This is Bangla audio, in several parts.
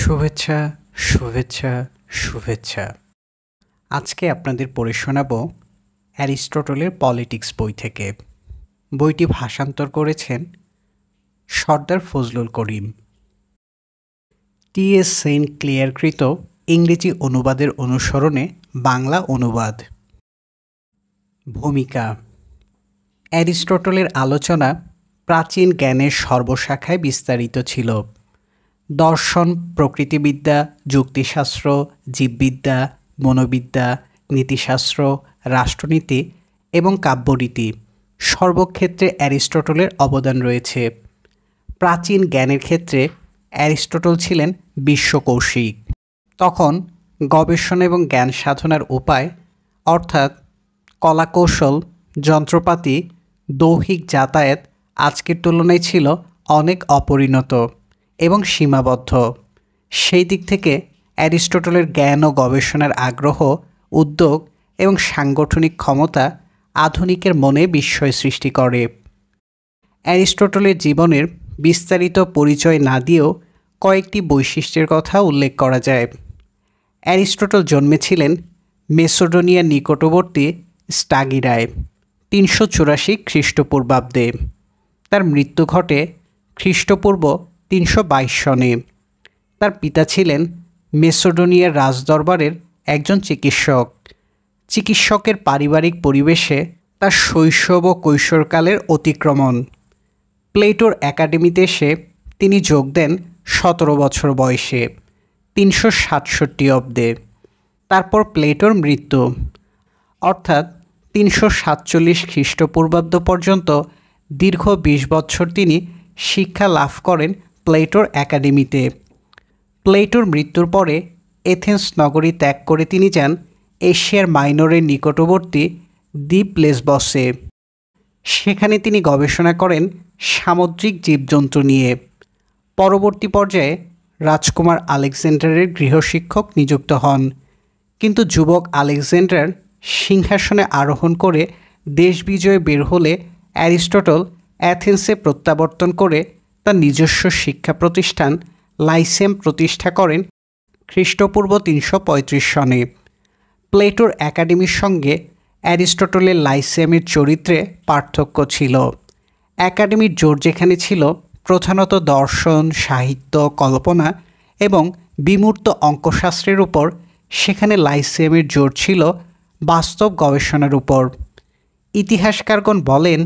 শুভেচ্ছা শুভেচ্ছা শুভেচ্ছা। আজকে আপনাদের পড়ে শোনাব অ্যারিস্টটলের পলিটিক্স বই থেকে। বইটি ভাষান্তর করেছেন সর্দার ফজলুল করিম। টি.এস. সেন্ট ক্লেয়ারকৃত ইংরেজি অনুবাদের অনুসরণে বাংলা অনুবাদ। ভূমিকা। অ্যারিস্টটলের আলোচনা প্রাচীন জ্ঞানের সর্বশাখায় বিস্তারিত ছিল। দর্শন, প্রকৃতিবিদ্যা, যুক্তিশাস্ত্র, জীববিদ্যা, মনোবিদ্যা, নীতিশাস্ত্র, রাষ্ট্রনীতি এবং কাব্যরীতি সর্বক্ষেত্রে অ্যারিস্টটলের অবদান রয়েছে। প্রাচীন জ্ঞানের ক্ষেত্রে অ্যারিস্টটল ছিলেন বিশ্বকৌশিক। তখন গবেষণা এবং জ্ঞান সাধনার উপায় অর্থাৎ কলাকৌশল, যন্ত্রপাতি, দৈহিক যাতায়াত আজকের তুলনায় ছিল অনেক অপরিণত এবং সীমাবদ্ধ। সেই দিক থেকে অ্যারিস্টটলের জ্ঞান ও গবেষণার আগ্রহ, উদ্যোগ এবং সাংগঠনিক ক্ষমতা আধুনিকের মনে বিস্ময় সৃষ্টি করে। অ্যারিস্টটলের জীবনের বিস্তারিত পরিচয় না দিয়েও কয়েকটি বৈশিষ্ট্যের কথা উল্লেখ করা যায়। অ্যারিস্টটল জন্মেছিলেন মেসোডোনিয়ার নিকটবর্তী স্টাগিরায় 384 খ্রিস্টপূর্বাব্দে। তার মৃত্যু ঘটে খ্রিস্টপূর্ব 322 সনে। তার পিতা ছিলেন মেসোডোনিয়ার রাজদরবারের একজন চিকিৎসক। চিকিৎসকের পারিবারিক পরিবেশে তার শৈশব ও কৈশোরকালের অতিক্রমণ। প্লেটোর একাডেমিতে এসে তিনি যোগ দেন 17 বছর বয়সে 367 অব্দে। তারপর প্লেটোর মৃত্যু অর্থাৎ 347 খ্রিস্টপূর্বাব্দ পর্যন্ত দীর্ঘ 20 বছর তিনি শিক্ষা লাভ করেন প্লেটোর একাডেমিতে। প্লেটোর মৃত্যুর পরে এথেন্স নগরী ত্যাগ করে তিনি যান এশিয়ার মাইনরের নিকটবর্তী দ্বীপ লেসবসে। সেখানে তিনি গবেষণা করেন সামুদ্রিক জীবজন্তু নিয়ে। পরবর্তী পর্যায়ে রাজকুমার আলেকজান্ডারের গৃহশিক্ষক নিযুক্ত হন। কিন্তু যুবক আলেকজান্ডার সিংহাসনে আরোহণ করে দেশ বিজয়ে বের হলে অ্যারিস্টটল অ্যাথেন্সে প্রত্যাবর্তন করে তার নিজস্ব শিক্ষা প্রতিষ্ঠান লাইসিয়াম প্রতিষ্ঠা করেন খ্রিস্টপূর্ব 335 সনে। প্লেটোর একাডেমির সঙ্গে অ্যারিস্টটলের লাইসিয়ামের চরিত্রে পার্থক্য ছিল। একাডেমির জোর যেখানে ছিল প্রধানত দর্শন, সাহিত্য, কল্পনা এবং বিমূর্ত অঙ্কশাস্ত্রের উপর, সেখানে লাইসিয়ামের জোর ছিল বাস্তব গবেষণার উপর। ইতিহাসকারগণ বলেন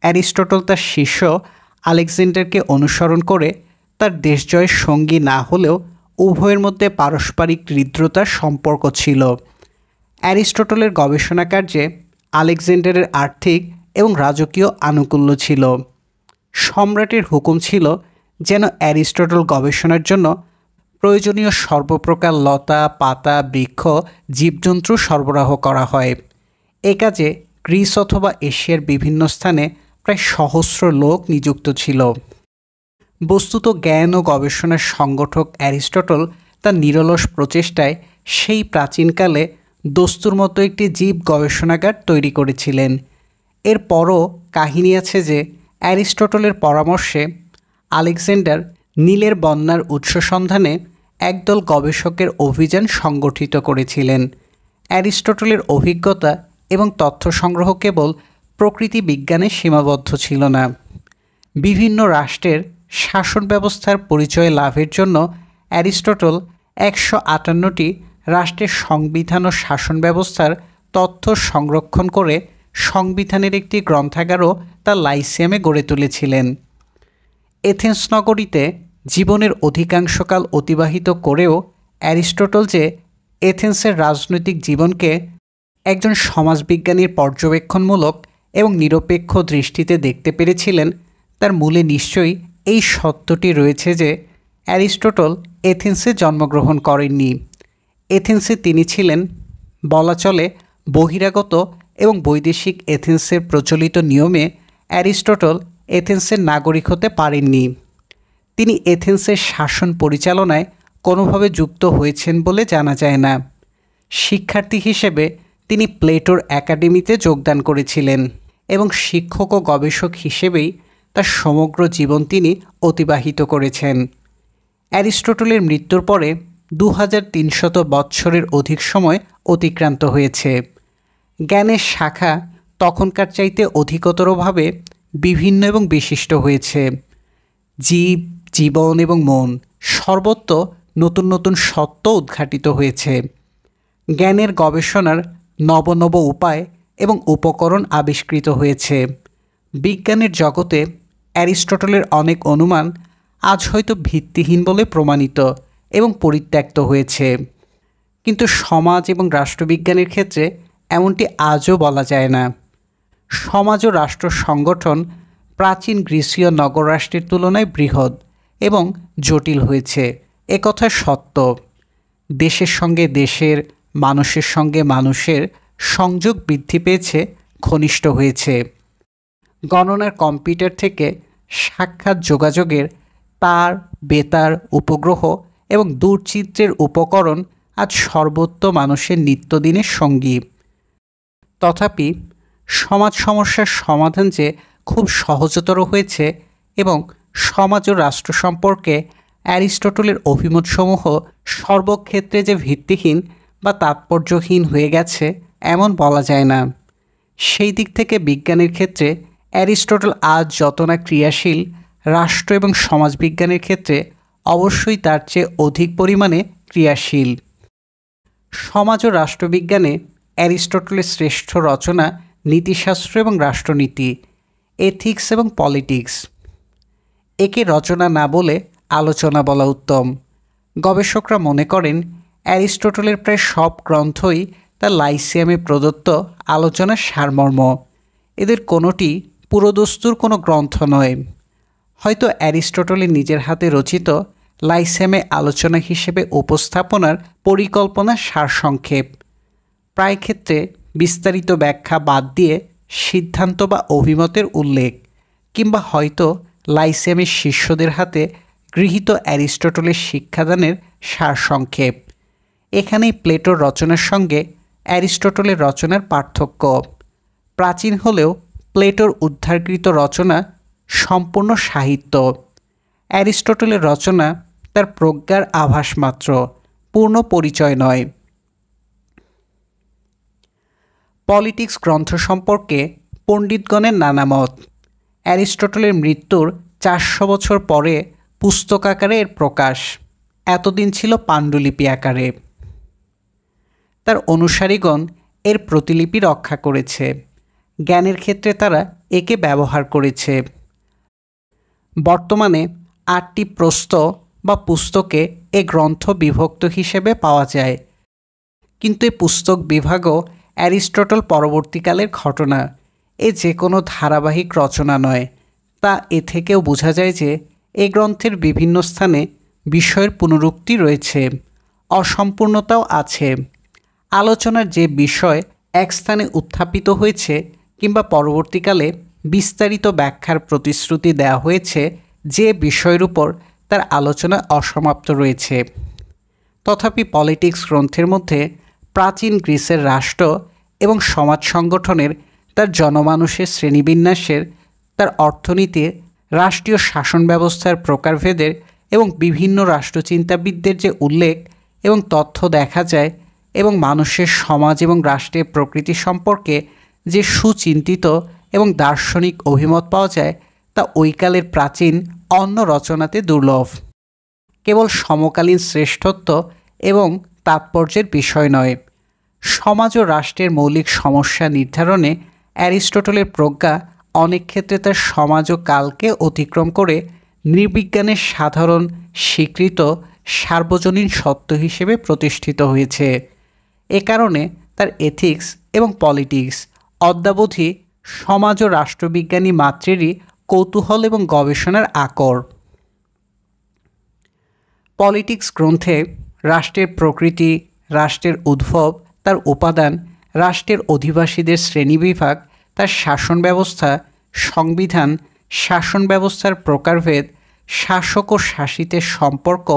অ্যারিস্টটল তার শিষ্য আলেকজান্ডারকে অনুসরণ করে তার দেশজয়ের সঙ্গী না হলেও উভয়ের মধ্যে পারস্পরিক হৃদ্রতার সম্পর্ক ছিল। অ্যারিস্টটলের গবেষণা কার্যে আলেকজান্ডারের আর্থিক এবং রাজকীয় আনুকূল্য ছিল। সম্রাটের হুকুম ছিল যেন অ্যারিস্টটল গবেষণার জন্য প্রয়োজনীয় সর্বপ্রকার লতা, পাতা, বৃক্ষ, জীবজন্তু সরবরাহ করা হয়। এ কাজে গ্রিস অথবা এশিয়ার বিভিন্ন স্থানে প্রায় সহস্র লোক নিযুক্ত ছিল। বস্তুত জ্ঞান ও গবেষণার সংগঠক অ্যারিস্টটল তার নিরলস প্রচেষ্টায় সেই প্রাচীনকালে দস্তুর মতো একটি জীব গবেষণাগার তৈরি করেছিলেন। এরপরও কাহিনী আছে যে অ্যারিস্টটলের পরামর্শে আলেকজান্ডার নীলের বন্যার উৎস সন্ধানে একদল গবেষকের অভিযান সংগঠিত করেছিলেন। অ্যারিস্টটলের অভিজ্ঞতা এবং তথ্য সংগ্রহ কেবল প্রকৃতি বিজ্ঞানে সীমাবদ্ধ ছিল না। বিভিন্ন রাষ্ট্রের শাসন ব্যবস্থার পরিচয় লাভের জন্য অ্যারিস্টটল 158টি রাষ্ট্রের সংবিধান ও শাসন ব্যবস্থার তথ্য সংরক্ষণ করে সংবিধানের একটি গ্রন্থাগারও তার লাইসিয়ামে গড়ে তুলেছিলেন। এথেন্স নগরীতে জীবনের অধিকাংশকাল অতিবাহিত করেও অ্যারিস্টটল যে এথেন্সের রাজনৈতিক জীবনকে একজন সমাজবিজ্ঞানীর পর্যবেক্ষণমূলক এবং নিরপেক্ষ দৃষ্টিতে দেখতে পেরেছিলেন, তার মূলে নিশ্চয়ই এই সত্যটি রয়েছে যে অ্যারিস্টটল এথেন্সে জন্মগ্রহণ করেননি। এথেন্সে তিনি ছিলেন বলা চলে বহিরাগত এবং বৈদেশিক। এথেন্সের প্রচলিত নিয়মে অ্যারিস্টটল এথেন্সের নাগরিক হতে পারেননি। তিনি এথেন্সের শাসন পরিচালনায় কোনোভাবে যুক্ত হয়েছেন বলে জানা যায় না। শিক্ষার্থী হিসেবে তিনি প্লেটোর একাডেমিতে যোগদান করেছিলেন এবং শিক্ষক ও গবেষক হিসেবেই তার সমগ্র জীবন তিনি অতিবাহিত করেছেন। অ্যারিস্টটলের মৃত্যুর পরে 2300 বৎসরের অধিক সময় অতিক্রান্ত হয়েছে। জ্ঞানের শাখা তখনকার চাইতে অধিকতরভাবে বিভিন্ন এবং বিশিষ্ট হয়েছে। জীব, জীবন এবং মন সর্বত্র নতুন নতুন সত্য উদ্ঘাটিত হয়েছে। জ্ঞানের গবেষণার নব নব উপায় এবং উপকরণ আবিষ্কৃত হয়েছে। বিজ্ঞানের জগতে অ্যারিস্টটলের অনেক অনুমান আজ হয়তো ভিত্তিহীন বলে প্রমাণিত এবং পরিত্যক্ত হয়েছে, কিন্তু সমাজ এবং রাষ্ট্রবিজ্ঞানের ক্ষেত্রে এমনটি আজও বলা যায় না। সমাজ ও রাষ্ট্র সংগঠন প্রাচীন গ্রীসীয় নগররাষ্ট্রের তুলনায় বৃহৎ এবং জটিল হয়েছে, একথা সত্য। দেশের সঙ্গে দেশের, মানুষের সঙ্গে মানুষের সংযোগ বৃদ্ধি পেয়েছে, ঘনিষ্ঠ হয়েছে। গণনার কম্পিউটার থেকে সাক্ষাৎ যোগাযোগের তার, বেতার, উপগ্রহ এবং দূরচিত্রের উপকরণ আজ সর্বত্র মানুষের নিত্যদিনের সঙ্গী। তথাপি সমাজ সমস্যার সমাধান যে খুব সহজতর হয়েছে এবং সমাজ ও রাষ্ট্র সম্পর্কে অ্যারিস্টটলের অভিমতসমূহ সর্বক্ষেত্রে যে ভিত্তিহীন বা তাৎপর্যহীন হয়ে গেছে এমন বলা যায় না। সেই দিক থেকে বিজ্ঞানের ক্ষেত্রে অ্যারিস্টটল আজ যত না ক্রিয়াশীল, রাষ্ট্র এবং সমাজবিজ্ঞানের ক্ষেত্রে অবশ্যই তার চেয়ে অধিক পরিমাণে ক্রিয়াশীল। সমাজ ও রাষ্ট্রবিজ্ঞানে অ্যারিস্টটলের শ্রেষ্ঠ রচনা নীতিশাস্ত্র এবং রাষ্ট্রনীতি, এথিক্স এবং পলিটিক্স। একে রচনা না বলে আলোচনা বলা উত্তম। গবেষকরা মনে করেন অ্যারিস্টটলের প্রায় সব গ্রন্থই তার লাইসিয়ামে প্রদত্ত আলোচনার সারমর্ম। এদের কোনোটি পুরোদস্তুর কোনো গ্রন্থ নয়। হয়তো অ্যারিস্টটলের নিজের হাতে রচিত লাইসিয়ামে আলোচনা হিসেবে উপস্থাপনার পরিকল্পনা সারসংক্ষেপ, প্রায় ক্ষেত্রে বিস্তারিত ব্যাখ্যা বাদ দিয়ে সিদ্ধান্ত বা অভিমতের উল্লেখ, কিংবা হয়তো লাইসিয়ামের শিষ্যদের হাতে গৃহীত অ্যারিস্টটলের শিক্ষাদানের সারসংক্ষেপ। এখানেই প্লেটোর রচনার সঙ্গে অ্যারিস্টটলের রচনার পার্থক্য। প্রাচীন হলেও প্লেটোর উদ্ধারকৃত রচনা সম্পূর্ণ সাহিত্য। অ্যারিস্টটলের রচনা তার প্রজ্ঞার আভাস মাত্র, পূর্ণ পরিচয় নয়। পলিটিক্স গ্রন্থ সম্পর্কে পণ্ডিতগণের নানা মত। অ্যারিস্টটলের মৃত্যুর 400 বছর পরে পুস্তক আকারে এর প্রকাশ, এতদিন ছিল পাণ্ডুলিপি আকারে। তার অনুসারীগণ এর প্রতিলিপি রক্ষা করেছে। জ্ঞানের ক্ষেত্রে তারা একে ব্যবহার করেছে। বর্তমানে 8টি প্রস্থ বা পুস্তকে এ গ্রন্থ বিভক্ত হিসেবে পাওয়া যায়, কিন্তু এ পুস্তক বিভাগও অ্যারিস্টটল পরবর্তীকালের ঘটনা। এ যে কোনো ধারাবাহিক রচনা নয়। তা এ থেকেও বোঝা যায় যে এ গ্রন্থের বিভিন্ন স্থানে বিষয়ের পুনরুক্তি রয়েছে, অসম্পূর্ণতাও আছে। আলোচনার যে বিষয় এক স্থানে উত্থাপিত হয়েছে কিংবা পরবর্তীকালে বিস্তারিত ব্যাখ্যার প্রতিশ্রুতি দেওয়া হয়েছে, যে বিষয়ের উপর তার আলোচনা অসমাপ্ত রয়েছে। তথাপি পলিটিক্স গ্রন্থের মধ্যে প্রাচীন গ্রিসের রাষ্ট্র এবং সমাজ সংগঠনের, তার জনমানুষের শ্রেণীবিন্যাসের, তার অর্থনীতির, রাষ্ট্রীয় শাসন ব্যবস্থার প্রকারভেদের এবং বিভিন্ন রাষ্ট্রচিন্তাবিদদের যে উল্লেখ এবং তথ্য দেখা যায় এবং মানুষের সমাজ এবং রাষ্ট্রের প্রকৃতি সম্পর্কে যে সুচিন্তিত এবং দার্শনিক অভিমত পাওয়া যায়, তা ওইকালের প্রাচীন অন্য রচনাতে দুর্লভ। কেবল সমকালীন শ্রেষ্ঠত্ব এবং তাৎপর্যের বিষয় নয়, সমাজ ও রাষ্ট্রের মৌলিক সমস্যা নির্ধারণে অ্যারিস্টটলের প্রজ্ঞা অনেক ক্ষেত্রে তার সমাজ ও কালকে অতিক্রম করে নৃবিজ্ঞানের সাধারণ স্বীকৃত সার্বজনীন সত্য হিসেবে প্রতিষ্ঠিত হয়েছে। এ কারণে তার এথিক্স এবং পলিটিক্স অদ্যাবধি সমাজ ও রাষ্ট্রবিজ্ঞানী মাত্রেরই কৌতূহল এবং গবেষণার আকর। পলিটিক্স গ্রন্থে রাষ্ট্রের প্রকৃতি, রাষ্ট্রের উদ্ভব, তার উপাদান, রাষ্ট্রের অধিবাসীদের শ্রেণীবিভাগ, তার শাসন ব্যবস্থা, সংবিধান, শাসন ব্যবস্থার প্রকারভেদ, শাসক ও শাসিতের সম্পর্ক,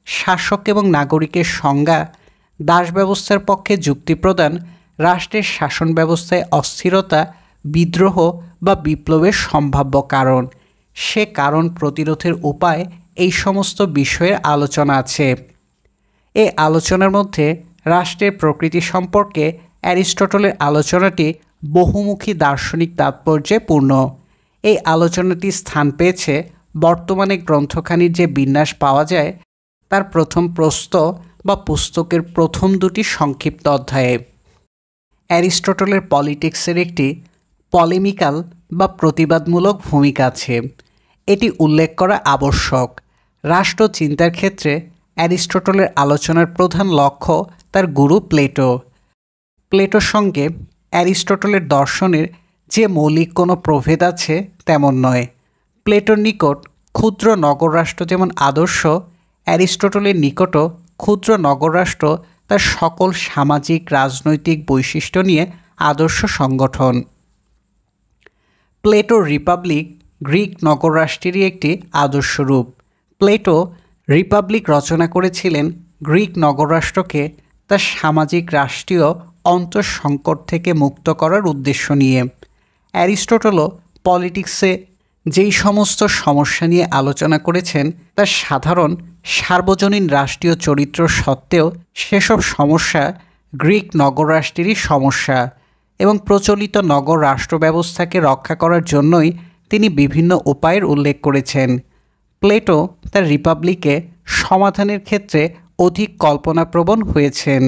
শাসক এবং নাগরিকের সংজ্ঞা, দাস ব্যবস্থার পক্ষে যুক্তি প্রদান, রাষ্ট্রের শাসন ব্যবস্থায় অস্থিরতা, বিদ্রোহ বা বিপ্লবের সম্ভাব্য কারণ, সে কারণ প্রতিরোধের উপায় এই সমস্ত বিষয়ের আলোচনা আছে। এই আলোচনার মধ্যে রাষ্ট্রের প্রকৃতি সম্পর্কে অ্যারিস্টটলের আলোচনাটি বহুমুখী দার্শনিক তাৎপর্যে পূর্ণ। এই আলোচনাটি স্থান পেয়েছে বর্তমানে গ্রন্থখানির যে বিন্যাস পাওয়া যায় তার প্রথম প্রস্থ বা পুস্তকের প্রথম দুটি সংক্ষিপ্ত অধ্যায়ে। অ্যারিস্টটলের পলিটিক্সের একটি পলেমিক্যাল বা প্রতিবাদমূলক ভূমিকা আছে। এটি উল্লেখ করা আবশ্যক। রাষ্ট্রচিন্তার ক্ষেত্রে অ্যারিস্টটলের আলোচনার প্রধান লক্ষ্য তার গুরু প্লেটো। প্লেটোর সঙ্গে অ্যারিস্টটলের দর্শনের যে মৌলিক কোনো প্রভেদ আছে তেমন নয়। প্লেটোর নিকট ক্ষুদ্র নগররাষ্ট্র যেমন আদর্শ, অ্যারিস্টটলের নিকটও ক্ষুদ্র নগররাষ্ট্র তার সকল সামাজিক রাজনৈতিক বৈশিষ্ট্য নিয়ে আদর্শ সংগঠন। প্লেটোর রিপাবলিক গ্রিক নগররাষ্ট্রেরই একটি আদর্শ রূপ। প্লেটো রিপাবলিক রচনা করেছিলেন গ্রিক নগররাষ্ট্রকে তার সামাজিক রাষ্ট্রীয় অন্তঃসংকট থেকে মুক্ত করার উদ্দেশ্য নিয়ে। অ্যারিস্টটলও পলিটিক্সে যেই সমস্ত সমস্যা নিয়ে আলোচনা করেছেন তার সাধারণ সার্বজনীন রাষ্ট্রীয় চরিত্র সত্ত্বেও সেসব সমস্যা গ্রিক নগররাষ্ট্রেরই সমস্যা এবং প্রচলিত নগর রাষ্ট্র ব্যবস্থাকে রক্ষা করার জন্যই তিনি বিভিন্ন উপায়ের উল্লেখ করেছেন। প্লেটো তার রিপাবলিকে সমাধানের ক্ষেত্রে অধিক কল্পনাপ্রবণ হয়েছেন।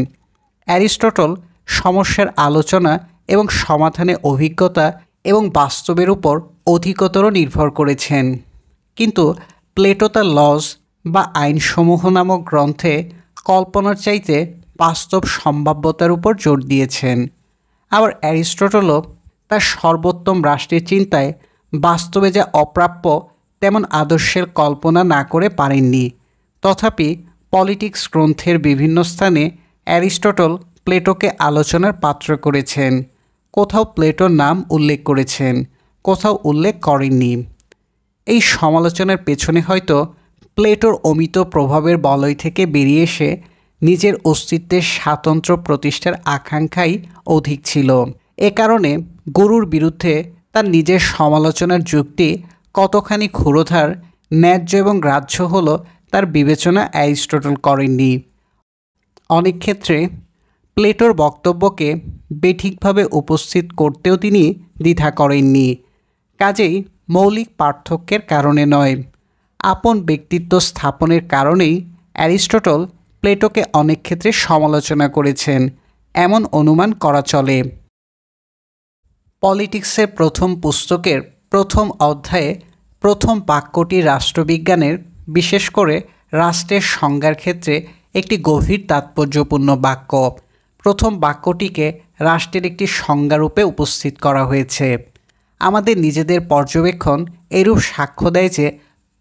অ্যারিস্টটল সমস্যার আলোচনা এবং সমাধানে অভিজ্ঞতা এবং বাস্তবের উপর অধিকতর নির্ভর করেছেন। কিন্তু প্লেটো তার লজ বা আইনসমূহ নামক গ্রন্থে কল্পনার চাইতে বাস্তব সম্ভাব্যতার উপর জোর দিয়েছেন। আবার অ্যারিস্টটলও তার সর্বোত্তম রাষ্ট্রের চিন্তায় বাস্তবে যা অপ্রাপ্য তেমন আদর্শের কল্পনা না করে পারেননি। তথাপি পলিটিক্স গ্রন্থের বিভিন্ন স্থানে অ্যারিস্টটল প্লেটোকে আলোচনার পাত্র করেছেন। কোথাও প্লেটোর নাম উল্লেখ করেছেন, কোথাও উল্লেখ করেননি। এই সমালোচনার পেছনে হয়তো প্লেটোর অমিত প্রভাবের বলয় থেকে বেরিয়ে এসে নিজের অস্তিত্বের স্বাতন্ত্র্য প্রতিষ্ঠার আকাঙ্ক্ষাই অধিক ছিল। এ কারণে গুরুর বিরুদ্ধে তার নিজের সমালোচনার যুক্তি কতখানি ক্ষুরোধার, ন্যায্য এবং গ্রাহ্য হলো তার বিবেচনা অ্যারিস্টটল করেননি। অনেক ক্ষেত্রে প্লেটোর বক্তব্যকে বেঠিকভাবে উপস্থিত করতেও তিনি দ্বিধা করেননি। কাজেই মৌলিক পার্থক্যের কারণে নয়, আপন ব্যক্তিত্ব স্থাপনের কারণেই অ্যারিস্টটল প্লেটোকে অনেক ক্ষেত্রে সমালোচনা করেছেন এমন অনুমান করা চলে। পলিটিক্সের প্রথম পুস্তকের প্রথম অধ্যায়ে প্রথম বাক্যটি রাষ্ট্রবিজ্ঞানের, বিশেষ করে রাষ্ট্রের সংজ্ঞার ক্ষেত্রে একটি গভীর তাৎপর্যপূর্ণ বাক্য। প্রথম বাক্যটিকে রাষ্ট্রের একটি সংজ্ঞারূপে উপস্থিত করা হয়েছে। আমাদের নিজেদের পর্যবেক্ষণ এরূপ সাক্ষ্য দেয় যে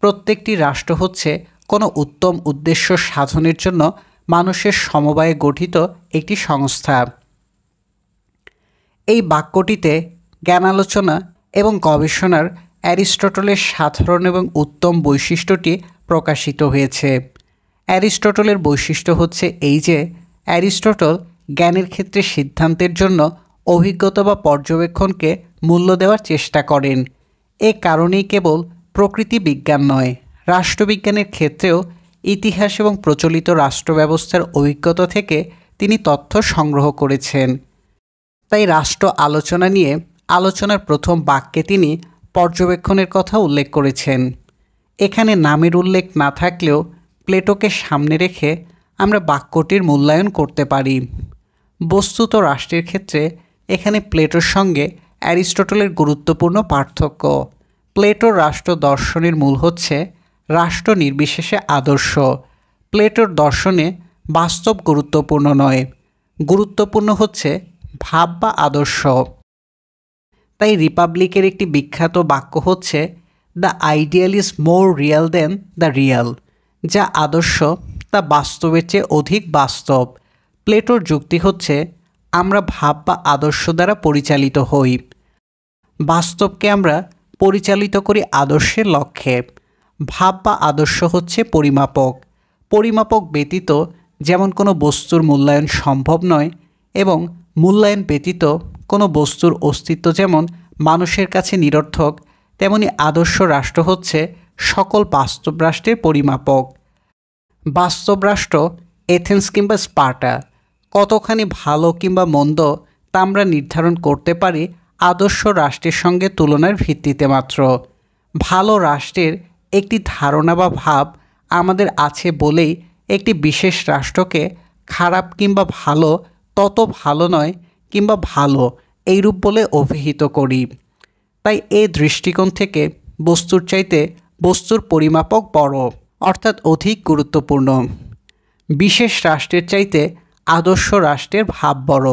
প্রত্যেকটি রাষ্ট্র হচ্ছে কোনো উত্তম উদ্দেশ্য সাধনের জন্য মানুষের সমবায়ে গঠিত একটি সংস্থা। এই বাক্যটিতে জ্ঞানালোচনা এবং গবেষণার অ্যারিস্টটলের সাধারণ এবং উত্তম বৈশিষ্ট্যটি প্রকাশিত হয়েছে। অ্যারিস্টটলের বৈশিষ্ট্য হচ্ছে এই যে অ্যারিস্টটল জ্ঞানের ক্ষেত্রে সিদ্ধান্তের জন্য অভিজ্ঞতা বা পর্যবেক্ষণকে মূল্য দেওয়ার চেষ্টা করেন। এ কারণেই কেবল প্রকৃতি বিজ্ঞান নয়, রাষ্ট্রবিজ্ঞানের ক্ষেত্রেও ইতিহাস এবং প্রচলিত রাষ্ট্র ব্যবস্থার অভিজ্ঞতা থেকে তিনি তথ্য সংগ্রহ করেছেন। তাই রাষ্ট্র আলোচনা নিয়ে আলোচনার প্রথম বাক্যে তিনি পর্যবেক্ষণের কথা উল্লেখ করেছেন। এখানে নামের উল্লেখ না থাকলেও প্লেটোকে সামনে রেখে আমরা বাক্যটির মূল্যায়ন করতে পারি। বস্তুত রাষ্ট্রের ক্ষেত্রে এখানে প্লেটোর সঙ্গে অ্যারিস্টটলের গুরুত্বপূর্ণ পার্থক্য। প্লেটোর রাষ্ট্র দর্শনের মূল হচ্ছে রাষ্ট্র নির্বিশেষে আদর্শ। প্লেটোর দর্শনে বাস্তব গুরুত্বপূর্ণ নয়, গুরুত্বপূর্ণ হচ্ছে ভাব বা আদর্শ। তাই রিপাবলিকের একটি বিখ্যাত বাক্য হচ্ছে, the ideal is more real than the real. যা আদর্শ তা বাস্তবের চেয়ে অধিক বাস্তব। প্লেটোর যুক্তি হচ্ছে, আমরা ভাব বা আদর্শ দ্বারা পরিচালিত হই, বাস্তবকে আমরা পরিচালিত করি আদর্শের লক্ষ্যে। ভাব বা আদর্শ হচ্ছে পরিমাপক। পরিমাপক ব্যতীত যেমন কোনো বস্তুর মূল্যায়ন সম্ভব নয়, এবং মূল্যায়ন ব্যতীত কোনো বস্তুর অস্তিত্ব যেমন মানুষের কাছে নিরর্থক, তেমনি আদর্শ রাষ্ট্র হচ্ছে সকল বাস্তব রাষ্ট্রের পরিমাপক। বাস্তব রাষ্ট্র এথেন্স কিংবা স্পার্টা কতখানি ভালো কিংবা মন্দ তা আমরা নির্ধারণ করতে পারি আদর্শ রাষ্ট্রের সঙ্গে তুলনার ভিত্তিতে মাত্র। ভালো রাষ্ট্রের একটি ধারণা বা ভাব আমাদের আছে বলেই একটি বিশেষ রাষ্ট্রকে খারাপ কিংবা ভালো, তত ভালো নয় কিংবা ভালো এইরূপ বলে অভিহিত করি। তাই এই দৃষ্টিকোণ থেকে বস্তুর চাইতে বস্তুর পরিমাপক বড়, অর্থাৎ অধিক গুরুত্বপূর্ণ। বিশেষ রাষ্ট্রের চাইতে আদর্শ রাষ্ট্রের ভাব বড়,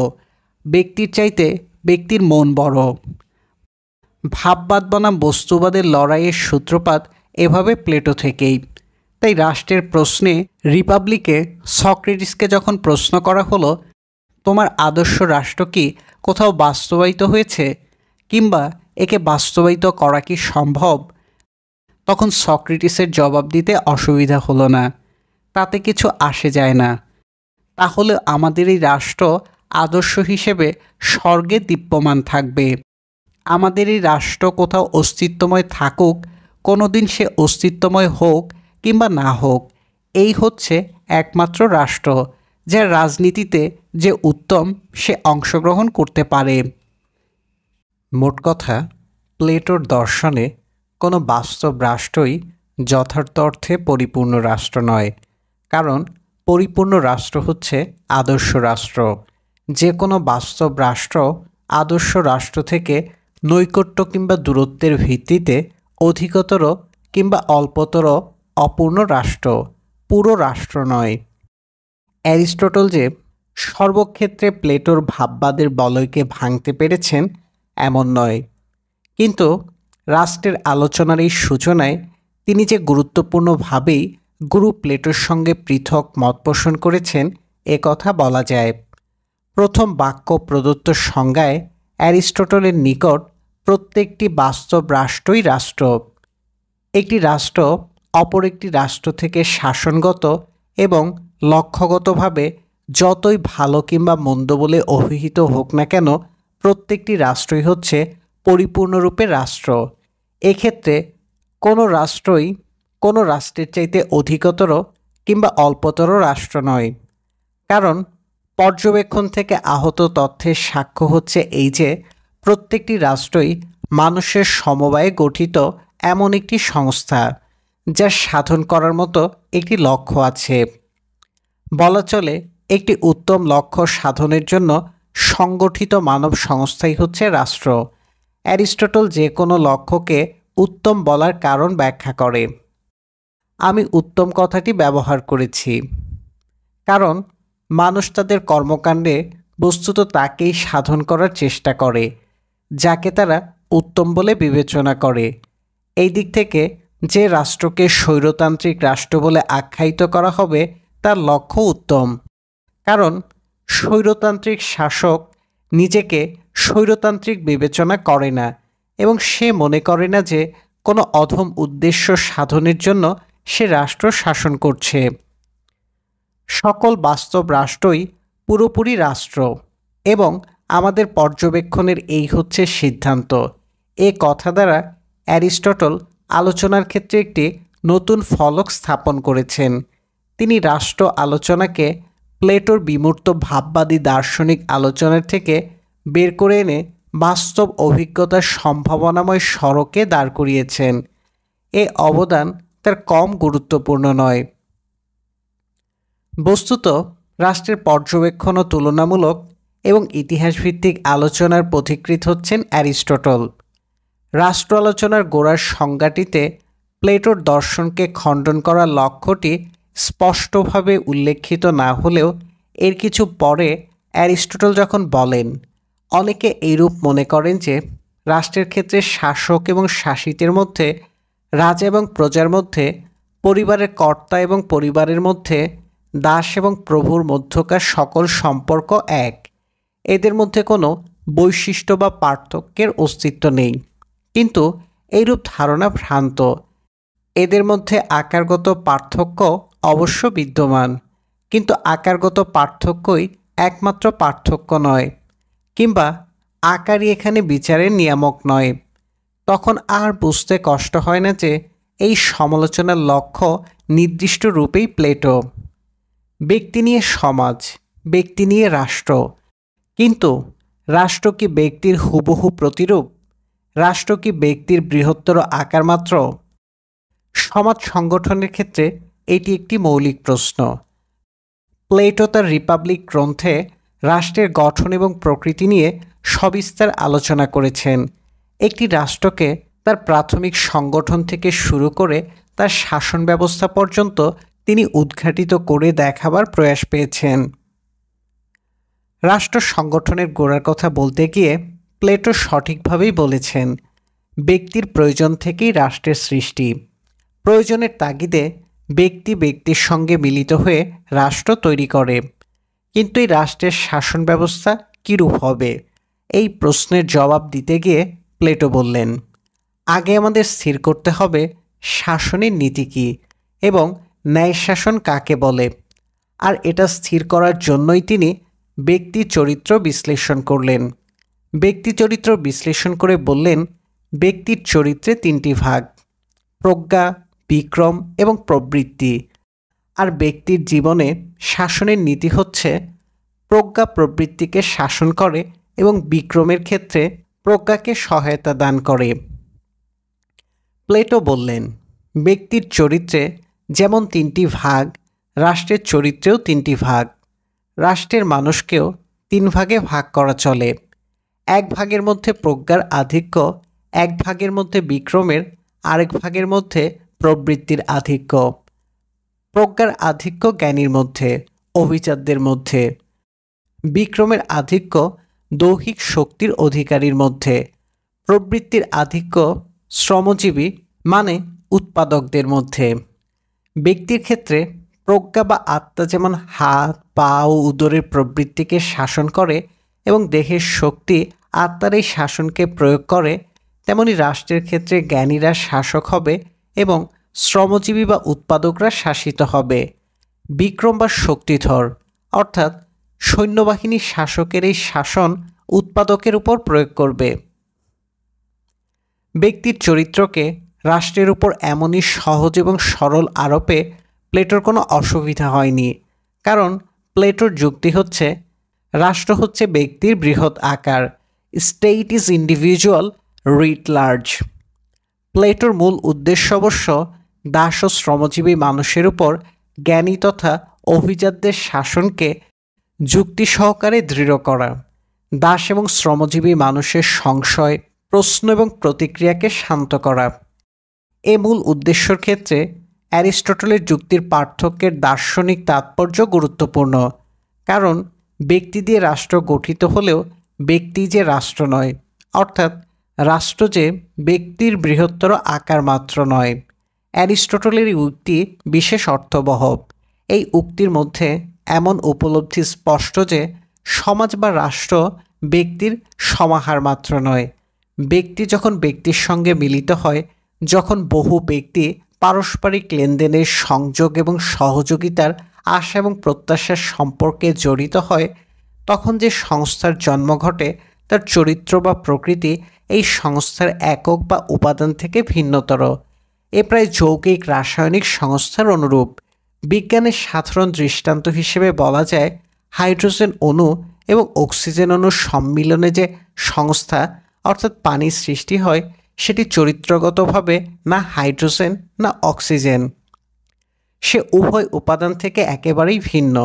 ব্যক্তির চাইতে ব্যক্তির মন বড়। ভাববাদ বনাম বস্তুবাদের লড়াইয়ের সূত্রপাত এভাবে প্লেটো থেকেই। তাই রাষ্ট্রের প্রশ্নে রিপাবলিকে সক্রেটিসকে যখন প্রশ্ন করা হলো, তোমার আদর্শ রাষ্ট্র কি কোথাও বাস্তবায়িত হয়েছে কিংবা একে বাস্তবায়িত করা কি সম্ভব, তখন সক্রেটিসের জবাব দিতে অসুবিধা হলো না, তাতে কিছু আসে যায় না। তাহলে আমাদের এই রাষ্ট্র আদর্শ হিসেবে স্বর্গে দীপ্যমান থাকবে। আমাদের এই রাষ্ট্র কোথাও অস্তিত্বময় থাকুক, কোনো দিন সে অস্তিত্বময় হোক কিংবা না হোক, এই হচ্ছে একমাত্র রাষ্ট্র যার রাজনীতিতে যে উত্তম সে অংশগ্রহণ করতে পারে। মোট কথা, প্লেটোর দর্শনে কোনো বাস্তব রাষ্ট্রই যথার্থ অর্থে পরিপূর্ণ রাষ্ট্র নয়, কারণ পরিপূর্ণ রাষ্ট্র হচ্ছে আদর্শ রাষ্ট্র। যে কোনো বাস্তব রাষ্ট্র আদর্শ রাষ্ট্র থেকে নৈকট্য কিংবা দূরত্বের ভিত্তিতে অধিকতর কিংবা অল্পতর অপূর্ণ রাষ্ট্র, পুরো রাষ্ট্র নয়। অ্যারিস্টটল যে সর্বক্ষেত্রে প্লেটোর ভাববাদের বলয়কে ভাঙতে পেরেছেন এমন নয়, কিন্তু রাষ্ট্রের আলোচনার এই সূচনায় তিনি যে গুরুত্বপূর্ণভাবেই গুরু প্লেটোর সঙ্গে পৃথক মত পোষণ করেছেন এ কথা বলা যায়। প্রথম বাক্য প্রদত্ত সংজ্ঞায় অ্যারিস্টটলের নিকট প্রত্যেকটি বাস্তব রাষ্ট্রই রাষ্ট্র। একটি রাষ্ট্র অপর একটি রাষ্ট্র থেকে শাসনগত এবং লক্ষ্যগতভাবে যতই ভালো কিংবা মন্দ বলে অভিহিত হোক না কেন, প্রত্যেকটি রাষ্ট্রই হচ্ছে পরিপূর্ণরূপে রাষ্ট্র। এক্ষেত্রে কোনো রাষ্ট্রই কোনো রাষ্ট্রের চাইতে অধিকতর কিংবা অল্পতর রাষ্ট্র নয়, কারণ পর্যবেক্ষণ থেকে আহত তথ্যের সাক্ষ্য হচ্ছে এই যে প্রত্যেকটি রাষ্ট্রই মানুষের সমবায়ে গঠিত এমন একটি সংস্থা যার সাধন করার মতো একটি লক্ষ্য আছে। বলা চলে একটি উত্তম লক্ষ্য সাধনের জন্য সংগঠিত মানব সংস্থাই হচ্ছে রাষ্ট্র। অ্যারিস্টটল যে কোনো লক্ষ্যকে উত্তম বলার কারণ ব্যাখ্যা করে। আমি উত্তম কথাটি ব্যবহার করেছি, কারণ মানুষ তাদের কর্মকাণ্ডে বস্তুত তাকেই সাধন করার চেষ্টা করে যাকে তারা উত্তম বলে বিবেচনা করে। এই দিক থেকে যে রাষ্ট্রকে স্বৈরতান্ত্রিক রাষ্ট্র বলে আখ্যায়িত করা হবে তার লক্ষ্য উত্তম, কারণ স্বৈরতান্ত্রিক শাসক নিজেকে স্বৈরতান্ত্রিক বিবেচনা করে না এবং সে মনে করে না যে কোনো অধম উদ্দেশ্য সাধনের জন্য সে রাষ্ট্র শাসন করছে। সকল বাস্তব রাষ্ট্রই পুরোপুরি রাষ্ট্র এবং আমাদের পর্যবেক্ষণের এই হচ্ছে সিদ্ধান্ত। এ কথা দ্বারা অ্যারিস্টটল আলোচনার ক্ষেত্রে একটি নতুন ফলক স্থাপন করেছেন। তিনি রাষ্ট্র আলোচনাকে প্লেটোর বিমূর্ত ভাববাদী দার্শনিক আলোচনার থেকে বের করে এনে বাস্তব অভিজ্ঞতার সম্ভাবনাময় সড়কে দাঁড় করিয়েছেন। এ অবদান তার কম গুরুত্বপূর্ণ নয়। বস্তুত রাষ্ট্রের পর্যবেক্ষণ ও তুলনামূলক এবং ইতিহাসভিত্তিক আলোচনার পথিকৃৎ হচ্ছেন অ্যারিস্টটল। রাষ্ট্র আলোচনার গোড়ার সংজ্ঞাটিতে প্লেটোর দর্শনকে খণ্ডন করার লক্ষ্যটি স্পষ্টভাবে উল্লেখিত না হলেও এর কিছু পরে অ্যারিস্টটল যখন বলেন, অনেকে এইরূপ মনে করেন যে রাষ্ট্রের ক্ষেত্রে শাসক এবং শাসিতের মধ্যে, রাজা এবং প্রজার মধ্যে, পরিবারের কর্তা এবং পরিবারের মধ্যে, দাস এবং প্রভুর মধ্যকার সকল সম্পর্ক এক। এদের মধ্যে কোনো বৈশিষ্ট্য বা পার্থক্যের অস্তিত্ব নেই, কিন্তু এইরূপ ধারণা ভ্রান্ত। এদের মধ্যে আকারগত পার্থক্য অবশ্য বিদ্যমান, কিন্তু আকারগত পার্থক্যই একমাত্র পার্থক্য নয়, কিংবা আকারই এখানে বিচারের নিয়ামক নয়। তখন আর বুঝতে কষ্ট হয় না যে এই সমালোচনার লক্ষ্য নির্দিষ্ট রূপেই প্লেটো। ব্যক্তি নিয়ে সমাজ, ব্যক্তি নিয়ে রাষ্ট্র, কিন্তু রাষ্ট্র কি ব্যক্তির হুবহু প্রতিরূপ? রাষ্ট্র কি ব্যক্তির বৃহত্তর আকার মাত্র? সমাজ সংগঠনের ক্ষেত্রে এটি একটি মৌলিক প্রশ্ন। প্লেটো তার রিপাবলিক গ্রন্থে রাষ্ট্রের গঠন এবং প্রকৃতি নিয়ে সবিস্তার আলোচনা করেছেন। একটি রাষ্ট্রকে তার প্রাথমিক সংগঠন থেকে শুরু করে তার শাসন ব্যবস্থা পর্যন্ত তিনি উদ্ঘাটিত করে দেখাবার প্রয়াস পেয়েছেন। রাষ্ট্র সংগঠনের গোড়ার কথা বলতে গিয়ে প্লেটো সঠিকভাবেই বলেছেন, ব্যক্তির প্রয়োজন থেকেই রাষ্ট্রের সৃষ্টি। প্রয়োজনের তাগিদে ব্যক্তি ব্যক্তির সঙ্গে মিলিত হয়ে রাষ্ট্র তৈরি করে। কিন্তু এই রাষ্ট্রের শাসন ব্যবস্থা কীরূপ হবে, এই প্রশ্নের জবাব দিতে গিয়ে প্লেটো বললেন, আগে আমাদের স্থির করতে হবে শাসনের নীতি কী এবং ন্যায় শাসন কাকে বলে। আর এটা স্থির করার জন্যই তিনি ব্যক্তি চরিত্র বিশ্লেষণ করলেন। ব্যক্তি চরিত্র বিশ্লেষণ করে বললেন, ব্যক্তির চরিত্রে তিনটি ভাগ, প্রজ্ঞা, বিক্রম এবং প্রবৃত্তি। আর ব্যক্তির জীবনে শাসনের নীতি হচ্ছে প্রজ্ঞা প্রবৃত্তিকে শাসন করে এবং বিক্রমের ক্ষেত্রে প্রজ্ঞাকে সহায়তা দান করে। প্লেটো বললেন, ব্যক্তির চরিত্রে যেমন তিনটি ভাগ, রাষ্ট্রের চরিত্রেও তিনটি ভাগ। রাষ্ট্রের মানুষকেও তিন ভাগে ভাগ করা চলে। এক ভাগের মধ্যে প্রজ্ঞার আধিক্য, এক ভাগের মধ্যে বিক্রমের, আরেক ভাগের মধ্যে প্রবৃত্তির আধিক্য। প্রজ্ঞার আধিক্য জ্ঞানীর মধ্যে, অভিজাতদের মধ্যে। বিক্রমের আধিক্য দৈহিক শক্তির অধিকারীর মধ্যে। প্রবৃত্তির আধিক্য শ্রমজীবী মানে উৎপাদকদের মধ্যে। ব্যক্তির ক্ষেত্রে প্রজ্ঞা বা আত্মা যেমন হাত, পা ও উদরের প্রবৃত্তিকে শাসন করে এবং দেহের শক্তি আত্মার এই শাসনকে প্রয়োগ করে, তেমনি রাষ্ট্রের ক্ষেত্রে জ্ঞানীরা শাসক হবে এবং শ্রমজীবী বা উৎপাদকরা শাসিত হবে। বিক্রম বা শক্তিধর অর্থাৎ সৈন্যবাহিনীর শাসকের এই শাসন উৎপাদকের উপর প্রয়োগ করবে। ব্যক্তির চরিত্রকে রাষ্ট্রের উপর এমনই সহজ এবং সরল আরোপে প্লেটোর কোনো অসুবিধা হয়নি, কারণ প্লেটোর যুক্তি হচ্ছে রাষ্ট্র হচ্ছে ব্যক্তির বৃহৎ আকার, state is individual writ large. প্লেটোর মূল উদ্দেশ্য অবশ্য দাস ও শ্রমজীবী মানুষের উপর জ্ঞানী তথা অভিজাতদের শাসনকে যুক্তি সহকারে দৃঢ় করা, দাস এবং শ্রমজীবী মানুষের সংশয়, প্রশ্ন এবং প্রতিক্রিয়াকে শান্ত করা। এ মূল উদ্দেশ্যর ক্ষেত্রে অ্যারিস্টটলের যুক্তির পার্থক্যের দার্শনিক তাৎপর্য গুরুত্বপূর্ণ, কারণ ব্যক্তি দিয়ে রাষ্ট্র গঠিত হলেও ব্যক্তি যে রাষ্ট্র নয়, অর্থাৎ রাষ্ট্র যে ব্যক্তির বৃহত্তর আকার মাত্র নয়। অ্যারিস্টটলের এই উক্তি বিশেষ অর্থবহ। এই উক্তির মধ্যে এমন উপলব্ধি স্পষ্ট যে সমাজ বা রাষ্ট্র ব্যক্তির সমাহার মাত্র নয়। ব্যক্তি যখন ব্যক্তির সঙ্গে মিলিত হয়, যখন বহু ব্যক্তি পারস্পরিক লেনদেনের সংযোগ এবং সহযোগিতার আশা এবং প্রত্যাশার সম্পর্কে জড়িত হয়, তখন যে সংস্থার জন্ম ঘটে তার চরিত্র বা প্রকৃতি এই সংস্থার একক বা উপাদান থেকে ভিন্নতর। এ প্রায় যৌগিক রাসায়নিক সংস্থার অনুরূপ। বিজ্ঞানের সাধারণ দৃষ্টান্ত হিসেবে বলা যায়, হাইড্রোজেন অণু এবং অক্সিজেন অণুর সম্মিলনে যে সংস্থা অর্থাৎ পানির সৃষ্টি হয়, সেটি চরিত্রগতভাবে না হাইড্রোজেন না অক্সিজেন, সে উভয় উপাদান থেকে একেবারেই ভিন্ন।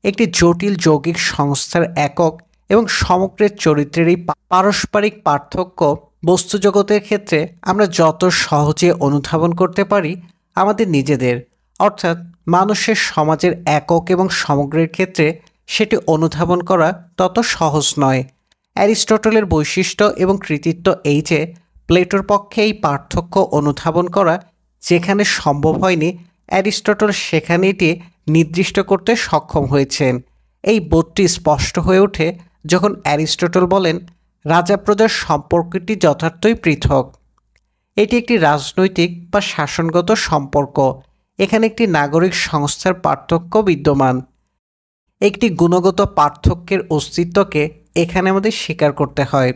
একটি জটিল যৌগিক সংস্থার একক এবং সমগ্রের চরিত্রের এই পারস্পরিক পার্থক্য বস্তুজগতের ক্ষেত্রে আমরা যত সহজে অনুধাবন করতে পারি, আমাদের নিজেদের অর্থাৎ মানুষের সমাজের একক এবং সমগ্রের ক্ষেত্রে সেটি অনুধাবন করা তত সহজ নয়। অ্যারিস্টটলের বৈশিষ্ট্য এবং কৃতিত্ব এই যে প্লেটোর পক্ষে এই পার্থক্য অনুধাবন করা যেখানে সম্ভব হয়নি, অ্যারিস্টটল সেখানে এটি নির্দিষ্ট করতে সক্ষম হয়েছেন। এই বোধটি স্পষ্ট হয়ে ওঠে যখন অ্যারিস্টটল বলেন রাজা প্রজার সম্পর্কটি যথার্থই পৃথক। এটি একটি রাজনৈতিক বা শাসনগত সম্পর্ক। এখানে একটি নাগরিক সংস্থার পার্থক্য বিদ্যমান। একটি গুণগত পার্থক্যের অস্তিত্বকে এখানে আমাদের স্বীকার করতে হয়।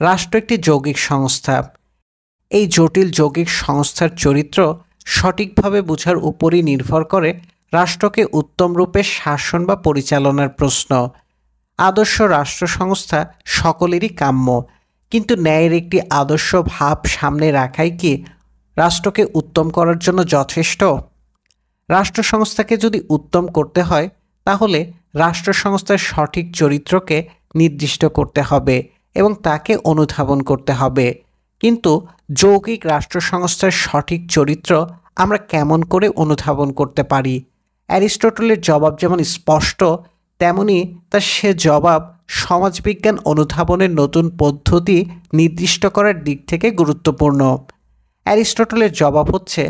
রাষ্ট্র একটি যৌগিক সংস্থা। এই জটিল যৌগিক সংস্থার চরিত্র সঠিকভাবে বোঝার উপরই নির্ভর করে রাষ্ট্রকে উত্তম রূপে শাসন বা পরিচালনার প্রশ্ন। আদর্শ রাষ্ট্র সংস্থা সকলেরই কাম্য, কিন্তু ন্যায়ের একটি আদর্শ ভাব সামনে রাখাই কি রাষ্ট্রকে উত্তম করার জন্য যথেষ্ট? রাষ্ট্র সংস্থাকে যদি উত্তম করতে হয় তাহলে রাষ্ট্র সংস্থার সঠিক চরিত্রকে নির্দিষ্ট করতে হবে এবং তাকে অনুধাবন করতে হবে। কিন্তু যৌগিক রাষ্ট্র সংস্থার সঠিক চরিত্র আমরা কেমন করে অনুধাবন করতে পারি? অ্যারিস্টটলের জবাব যেমন স্পষ্ট, তেমনি তার সে জবাব সমাজবিজ্ঞান অনুধাবনের নতুন পদ্ধতি নির্দিষ্ট করার দিক থেকে গুরুত্বপূর্ণ। অ্যারিস্টটলের জবাব হচ্ছে,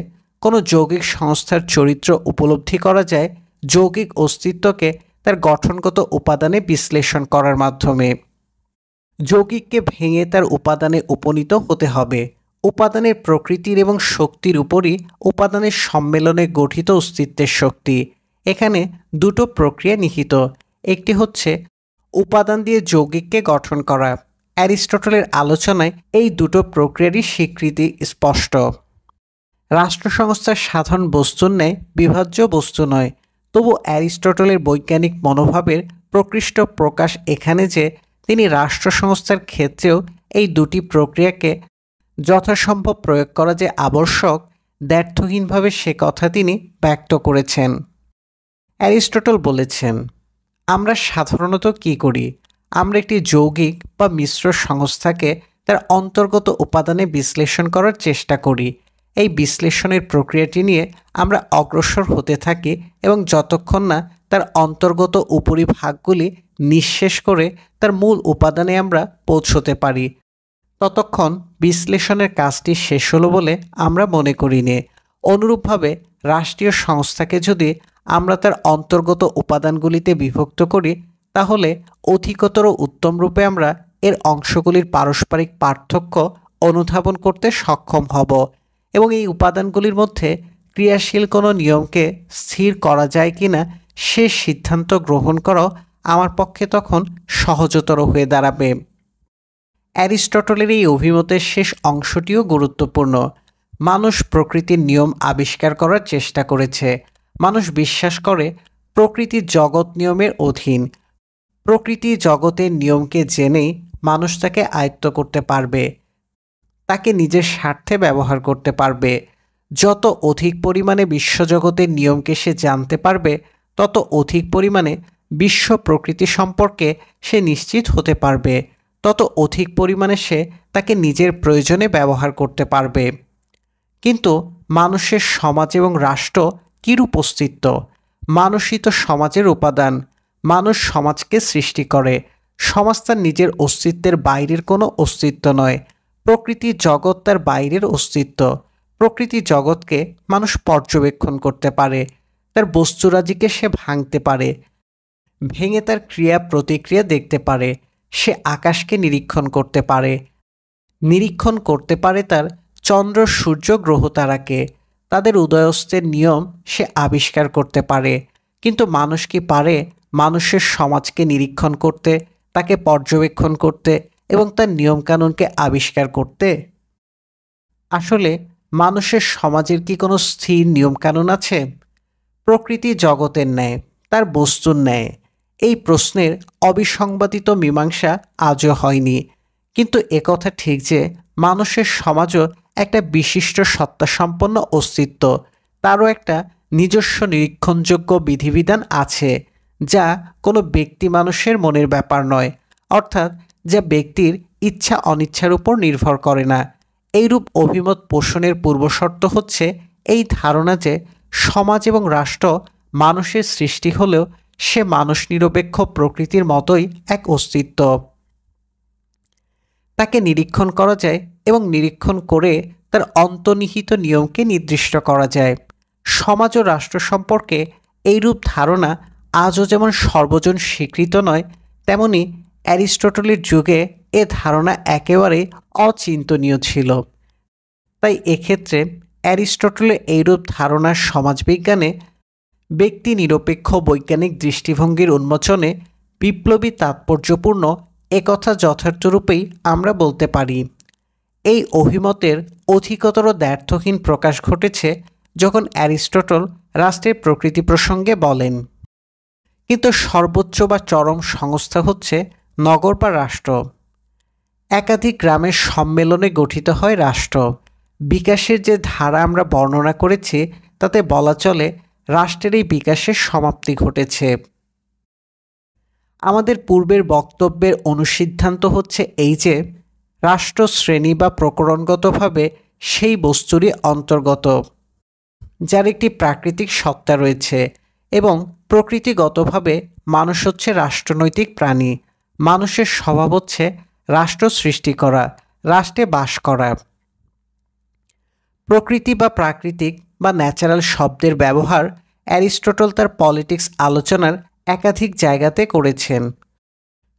কোনো যৌগিক সংস্থার চরিত্র উপলব্ধি করা যায় যৌগিক অস্তিত্বকে তার গঠনগত উপাদানে বিশ্লেষণ করার মাধ্যমে। যৌগিককে ভেঙে তার উপাদানে উপনীত হতে হবে। উপাদানের প্রকৃতির এবং শক্তির উপরই উপাদানের সম্মেলনে গঠিত অস্তিত্বের শক্তি। এখানে দুটো প্রক্রিয়া নিহিত। একটি হচ্ছে উপাদান দিয়ে যৌগিককে গঠন করা। অ্যারিস্টটলের আলোচনায় এই দুটো প্রক্রিয়ারই স্বীকৃতি স্পষ্ট। রাষ্ট্র সংস্থার সাধারণ বস্তুর ন্যায় বিভাজ্য বস্তু নয়, তবু অ্যারিস্টটলের বৈজ্ঞানিক মনোভাবের প্রকৃষ্ট প্রকাশ এখানে যে তিনি রাষ্ট্র সংস্থার ক্ষেত্রেও এই দুটি প্রক্রিয়াকে যথাসম্ভব প্রয়োগ করা যে আবশ্যক, দ্ব্যর্থহীনভাবে সে কথা তিনি ব্যক্ত করেছেন। অ্যারিস্টটল বলেছেন, আমরা সাধারণত কি করি? আমরা একটি যৌগিক বা মিশ্র সংস্থাকে তার অন্তর্গত উপাদানে বিশ্লেষণ করার চেষ্টা করি। এই বিশ্লেষণের প্রক্রিয়াটি নিয়ে আমরা অগ্রসর হতে থাকি এবং যতক্ষণ না তার অন্তর্গত উপরিভাগগুলি নিঃশেষ করে তার মূল উপাদানে আমরা পৌঁছতে পারি, ততক্ষণ বিশ্লেষণের কাজটি শেষ হলো বলে আমরা মনে করি নে। অনুরূপভাবে রাষ্ট্রীয় সংস্থাকে যদি আমরা তার অন্তর্গত উপাদানগুলিতে বিভক্ত করি তাহলে অধিকতর উত্তম রূপে আমরা এর অংশগুলির পারস্পরিক পার্থক্য অনুধাবন করতে সক্ষম হব এবং এই উপাদানগুলির মধ্যে ক্রিয়াশীল কোনো নিয়মকে স্থির করা যায় কি না সে সিদ্ধান্ত গ্রহণ করাও আমার পক্ষে তখন সহজতর হয়ে দাঁড়াবে। অ্যারিস্টটলের এই অভিমতের শেষ অংশটিও গুরুত্বপূর্ণ। মানুষ প্রকৃতির নিয়ম আবিষ্কার করার চেষ্টা করেছে। মানুষ বিশ্বাস করে প্রকৃতি জগৎ নিয়মের অধীন। প্রকৃতি জগতের নিয়মকে জেনেই মানুষ তাকে আয়ত্ত করতে পারবে, তাকে নিজের স্বার্থে ব্যবহার করতে পারবে। যত অধিক পরিমাণে বিশ্বজগতের নিয়মকে সে জানতে পারবে তত অধিক পরিমাণে বিশ্ব প্রকৃতি সম্পর্কে সে নিশ্চিত হতে পারবে, তত অধিক পরিমাণে সে তাকে নিজের প্রয়োজনে ব্যবহার করতে পারবে। কিন্তু মানুষের সমাজ এবং রাষ্ট্র কিরূপ অস্তিত্ব? মানুষই তো সমাজের উপাদান। মানুষ সমাজকে সৃষ্টি করে। সমাজ তার নিজের অস্তিত্বের বাইরের কোনো অস্তিত্ব নয়। প্রকৃতি জগৎ তার বাইরের অস্তিত্ব। প্রকৃতি জগৎকে মানুষ পর্যবেক্ষণ করতে পারে, তার বস্তুরাজিকে সে ভাঙতে পারে, ভেঙে তার ক্রিয়া প্রতিক্রিয়া দেখতে পারে। সে আকাশকে নিরীক্ষণ করতে পারে, নিরীক্ষণ করতে পারে তার চন্দ্র সূর্য গ্রহ তারাকে, তাদের উদয়াস্তের নিয়ম সে আবিষ্কার করতে পারে। কিন্তু মানুষ কি পারে মানুষের সমাজকে নিরীক্ষণ করতে, তাকে পর্যবেক্ষণ করতে এবং তার নিয়মকানুনকে আবিষ্কার করতে? আসলে মানুষের সমাজের কি কোনো স্থির নিয়মকানুন আছে? প্রকৃতি জগতের ন্যায়, তার বস্তুর ন্যায়? এই প্রশ্নের অবিসংবাদিত মীমাংসা আজও হয়নি। কিন্তু একথা ঠিক যে মানুষের সমাজও একটা বিশিষ্ট সত্তাসম্পন্ন অস্তিত্ব, তারও একটা নিজস্ব নিরীক্ষণযোগ্য বিধিবিধান আছে, যা কোনো ব্যক্তি মানুষের মনের ব্যাপার নয়, অর্থাৎ যা ব্যক্তির ইচ্ছা অনিচ্ছার উপর নির্ভর করে না। এইরূপ অভিমত পোষণের পূর্বশর্ত হচ্ছে এই ধারণা যে সমাজ এবং রাষ্ট্র মানুষের সৃষ্টি হলেও সে মানুষ নিরপেক্ষ প্রকৃতির মতোই এক অস্তিত্ব। তাকে নিরীক্ষণ করা যায় এবং নিরীক্ষণ করে তার অন্তর্নিহিত নিয়মকে নির্দিষ্ট করা যায়। সমাজ ও রাষ্ট্র সম্পর্কে এইরূপ ধারণা আজও যেমন সর্বজন স্বীকৃত নয়, তেমনি অ্যারিস্টটলের যুগে এ ধারণা একেবারে অচিন্তনীয় ছিল। তাই এক্ষেত্রে অ্যারিস্টটলের এইরূপ ধারণার সমাজবিজ্ঞানে ব্যক্তি নিরপেক্ষ বৈজ্ঞানিক দৃষ্টিভঙ্গির উন্মোচনে বিপ্লবী তাৎপর্যপূর্ণ একথা যথার্থরূপেই আমরা বলতে পারি। এই অভিমতের অধিকতর দ্ব্যর্থহীন প্রকাশ ঘটেছে যখন অ্যারিস্টটল রাষ্ট্রের প্রকৃতি প্রসঙ্গে বলেন। কিন্তু সর্বোচ্চ বা চরম সংস্থা হচ্ছে নগর বা রাষ্ট্র। একাধিক গ্রামের সম্মেলনে গঠিত হয় রাষ্ট্র। বিকাশের যে ধারা আমরা বর্ণনা করেছি তাতে বলা চলে রাষ্ট্রের এই বিকাশের সমাপ্তি ঘটেছে। আমাদের পূর্বের বক্তব্যের অনুসিদ্ধান্ত হচ্ছে এই যে রাষ্ট্র শ্রেণী বা প্রকরণগতভাবে সেই বস্তুরই অন্তর্গত যার একটি প্রাকৃতিক সত্তা রয়েছে, এবং প্রকৃতিগতভাবে মানুষ হচ্ছে রাষ্ট্রনৈতিক প্রাণী। মানুষের স্বভাব হচ্ছে রাষ্ট্র সৃষ্টি করা, রাষ্ট্রে বাস করা। প্রকৃতি বা প্রাকৃতিক বা ন্যাচারাল শব্দের ব্যবহার অ্যারিস্টটল তার পলিটিক্স আলোচনার একাধিক জায়গাতে করেছেন।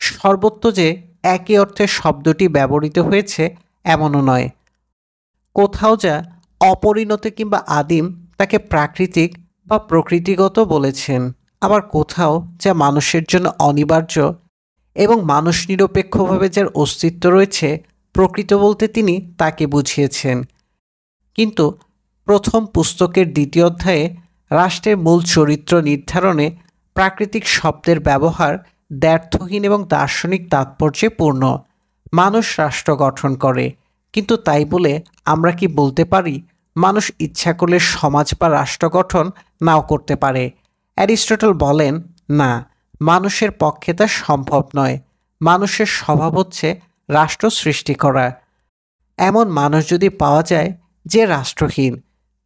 সর্বত্র যে একই অর্থে শব্দটি ব্যবহৃত হয়েছে এমনও নয়। কোথাও যা অপরিণত কিংবা আদিম তাকে প্রাকৃতিক বা প্রকৃতিগত বলেছেন, আবার কোথাও যা মানুষের জন্য অনিবার্য এবং মানুষ নিরপেক্ষভাবে যার অস্তিত্ব রয়েছে প্রকৃত বলতে তিনি তাকে বুঝিয়েছেন। কিন্তু প্রথম পুস্তকের দ্বিতীয় অধ্যায়ে রাষ্ট্রের মূল চরিত্র নির্ধারণে প্রাকৃতিক শব্দের ব্যবহার দ্ব্যর্থহীন এবং দার্শনিক তাৎপর্যে পূর্ণ। মানুষ রাষ্ট্র গঠন করে, কিন্তু তাই বলে আমরা কি বলতে পারি মানুষ ইচ্ছা করলে সমাজ বা রাষ্ট্র গঠন নাও করতে পারে? অ্যারিস্টটল বলেন, না, মানুষের পক্ষে তা সম্ভব নয়। মানুষের স্বভাব হচ্ছে রাষ্ট্র সৃষ্টি করা। এমন মানুষ যদি পাওয়া যায় যে রাষ্ট্রহীন,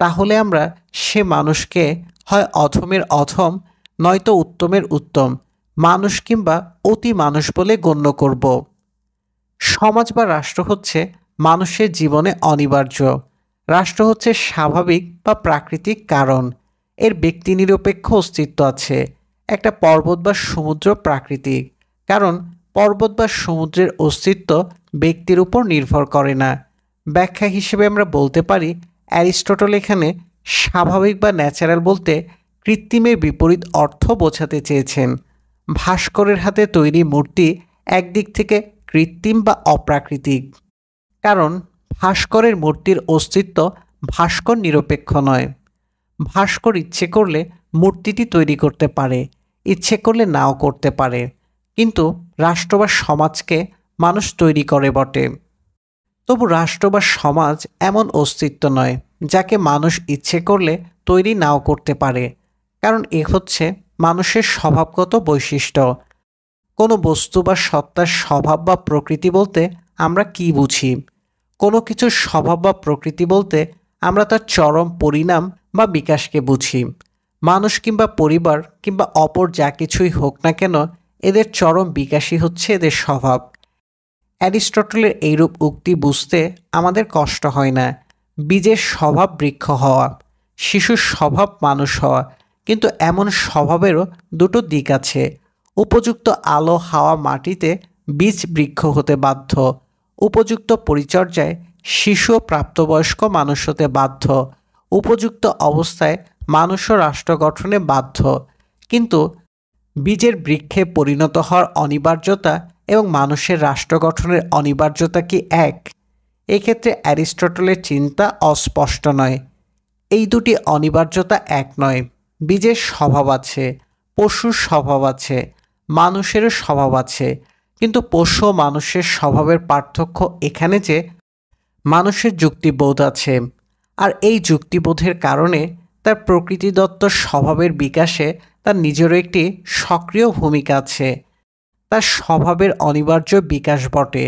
তাহলে আমরা সে মানুষকে হয় অধমের অধম নয়তো উত্তমের উত্তম মানুষ কিংবা অতি মানুষ বলে গণ্য করব। সমাজ বা রাষ্ট্র হচ্ছে মানুষের জীবনে অনিবার্য। রাষ্ট্র হচ্ছে স্বাভাবিক বা প্রাকৃতিক কারণ। এর ব্যক্তি নিরপেক্ষ অস্তিত্ব আছে। একটা পর্বত বা সমুদ্র প্রাকৃতিক, কারণ পর্বত বা সমুদ্রের অস্তিত্ব ব্যক্তির উপর নির্ভর করে না। ব্যাখ্যা হিসেবে আমরা বলতে পারি অ্যারিস্টটল এখানে স্বাভাবিক বা ন্যাচারাল বলতে কৃত্রিমের বিপরীত অর্থ বোঝাতে চেয়েছেন। ভাস্করের হাতে তৈরি মূর্তি একদিক থেকে কৃত্রিম বা অপ্রাকৃতিক, কারণ ভাস্করের মূর্তির অস্তিত্ব ভাস্কর নিরপেক্ষ নয়। ভাস্কর ইচ্ছে করলে মূর্তিটি তৈরি করতে পারে, ইচ্ছে করলে নাও করতে পারে, কিন্তু রাষ্ট্র বা সমাজকে মানুষ তৈরি করে বটে। তবু রাষ্ট্র বা সমাজ এমন অস্তিত্ব নয় যাকে মানুষ ইচ্ছে করলে তৈরি নাও করতে পারে, কারণ এ হচ্ছে মানুষের স্বভাবগত বৈশিষ্ট্য। কোনো বস্তু বা সত্তার স্বভাব বা প্রকৃতি বলতে আমরা কি বুঝি? কোনো কিছুর স্বভাব বা প্রকৃতি বলতে আমরা তার চরম পরিণাম বা বিকাশকে বুঝি। মানুষ কিংবা পরিবার কিংবা অপর যা কিছুই হোক না কেন, এদের চরম বিকাশই হচ্ছে এদের স্বভাব। অ্যারিস্টটলের এইরূপ উক্তি বুঝতে আমাদের কষ্ট হয় না। বীজের স্বভাব বৃক্ষ হওয়া, শিশুর স্বভাব মানুষ হওয়া, কিন্তু এমন স্বভাবেরও দুটো দিক আছে। উপযুক্ত আলো হাওয়া মাটিতে বীজ বৃক্ষ হতে বাধ্য। উপযুক্ত পরিচর্যায় শিশু ও প্রাপ্তবয়স্ক মানুষ হতে বাধ্য। উপযুক্ত অবস্থায় মানুষও রাষ্ট্র গঠনে বাধ্য। কিন্তু বীজের বৃক্ষে পরিণত হওয়ার অনিবার্যতা এবং মানুষের রাষ্ট্র গঠনের অনিবার্যতা কি এক? এক্ষেত্রে অ্যারিস্টটলের চিন্তা অস্পষ্ট নয়। এই দুটি অনিবার্যতা এক নয়। বীজের স্বভাব আছে, পশুর স্বভাব আছে, মানুষেরও স্বভাব আছে, কিন্তু পশু ও মানুষের স্বভাবের পার্থক্য এখানে যে মানুষের যুক্তিবোধ আছে, আর এই যুক্তিবোধের কারণে তার প্রকৃতিদত্ত স্বভাবের বিকাশে তার নিজেরও একটি সক্রিয় ভূমিকা আছে। তার স্বভাবের অনিবার্য বিকাশ বটে,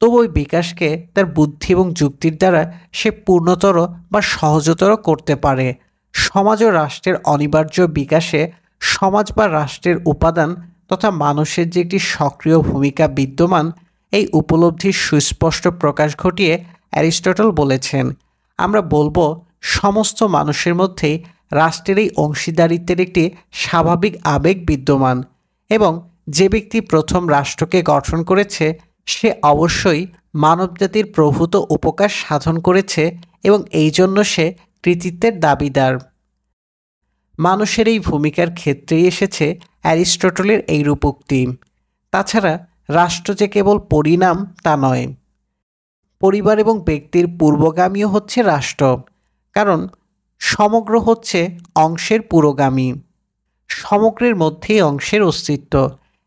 তবু ওই বিকাশকে তার বুদ্ধি এবং যুক্তির দ্বারা সে পূর্ণতর বা সহজতর করতে পারে। সমাজ ও রাষ্ট্রের অনিবার্য বিকাশে সমাজ বা রাষ্ট্রের উপাদান তথা মানুষের যে একটি সক্রিয় ভূমিকা বিদ্যমান, এই উপলব্ধির সুস্পষ্ট প্রকাশ ঘটিয়ে অ্যারিস্টটল বলেছেন, আমরা বলবো সমস্ত মানুষের মধ্যেই রাষ্ট্রের এই অংশীদারিত্বের একটি স্বাভাবিক আবেগ বিদ্যমান, এবং যে ব্যক্তি প্রথম রাষ্ট্রকে গঠন করেছে সে অবশ্যই মানবজাতির প্রভূত উপকার সাধন করেছে এবং এই জন্য সে কৃতিত্বের দাবিদার। মানুষের এই ভূমিকার ক্ষেত্রেই এসেছে অ্যারিস্টটলের এই রূপোক্তি। তাছাড়া রাষ্ট্র যে কেবল পরিণাম তা নয়। পরিবার এবং ব্যক্তির পূর্বগামীও হচ্ছে রাষ্ট্র, কারণ সমগ্র হচ্ছে অংশের পুরোগামী। সমগ্রের মধ্যেই অংশের অস্তিত্ব।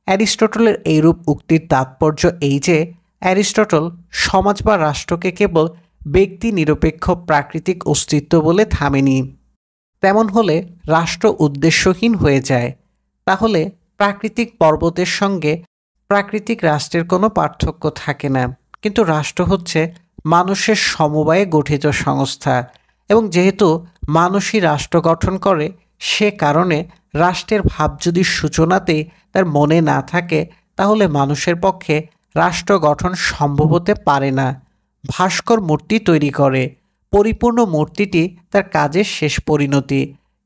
অ্যারিস্টটলের এইরূপ উক্তির তাৎপর্য এই যে অ্যারিস্টটল সমাজ বা রাষ্ট্রকে কেবল ব্যক্তি নিরপেক্ষ প্রাকৃতিক অস্তিত্ব বলে থামেনি। তেমন হলে রাষ্ট্র উদ্দেশ্যহীন হয়ে যায়। তাহলে প্রাকৃতিক পর্বতের সঙ্গে প্রাকৃতিক রাষ্ট্রের কোনো পার্থক্য থাকে না। কিন্তু রাষ্ট্র হচ্ছে মানুষের সমবায়ে গঠিত সংস্থা, এবং যেহেতু মানুষই রাষ্ট্র গঠন করে, সে কারণে রাষ্ট্রের ভাব যদি সূচনাতেই তার মনে না থাকে, তাহলে মানুষের পক্ষে রাষ্ট্র গঠন সম্ভব হতে পারে না। ভাস্কর মূর্তি তৈরি করে, পরিপূর্ণ মূর্তিটি তার কাজের শেষ পরিণতি,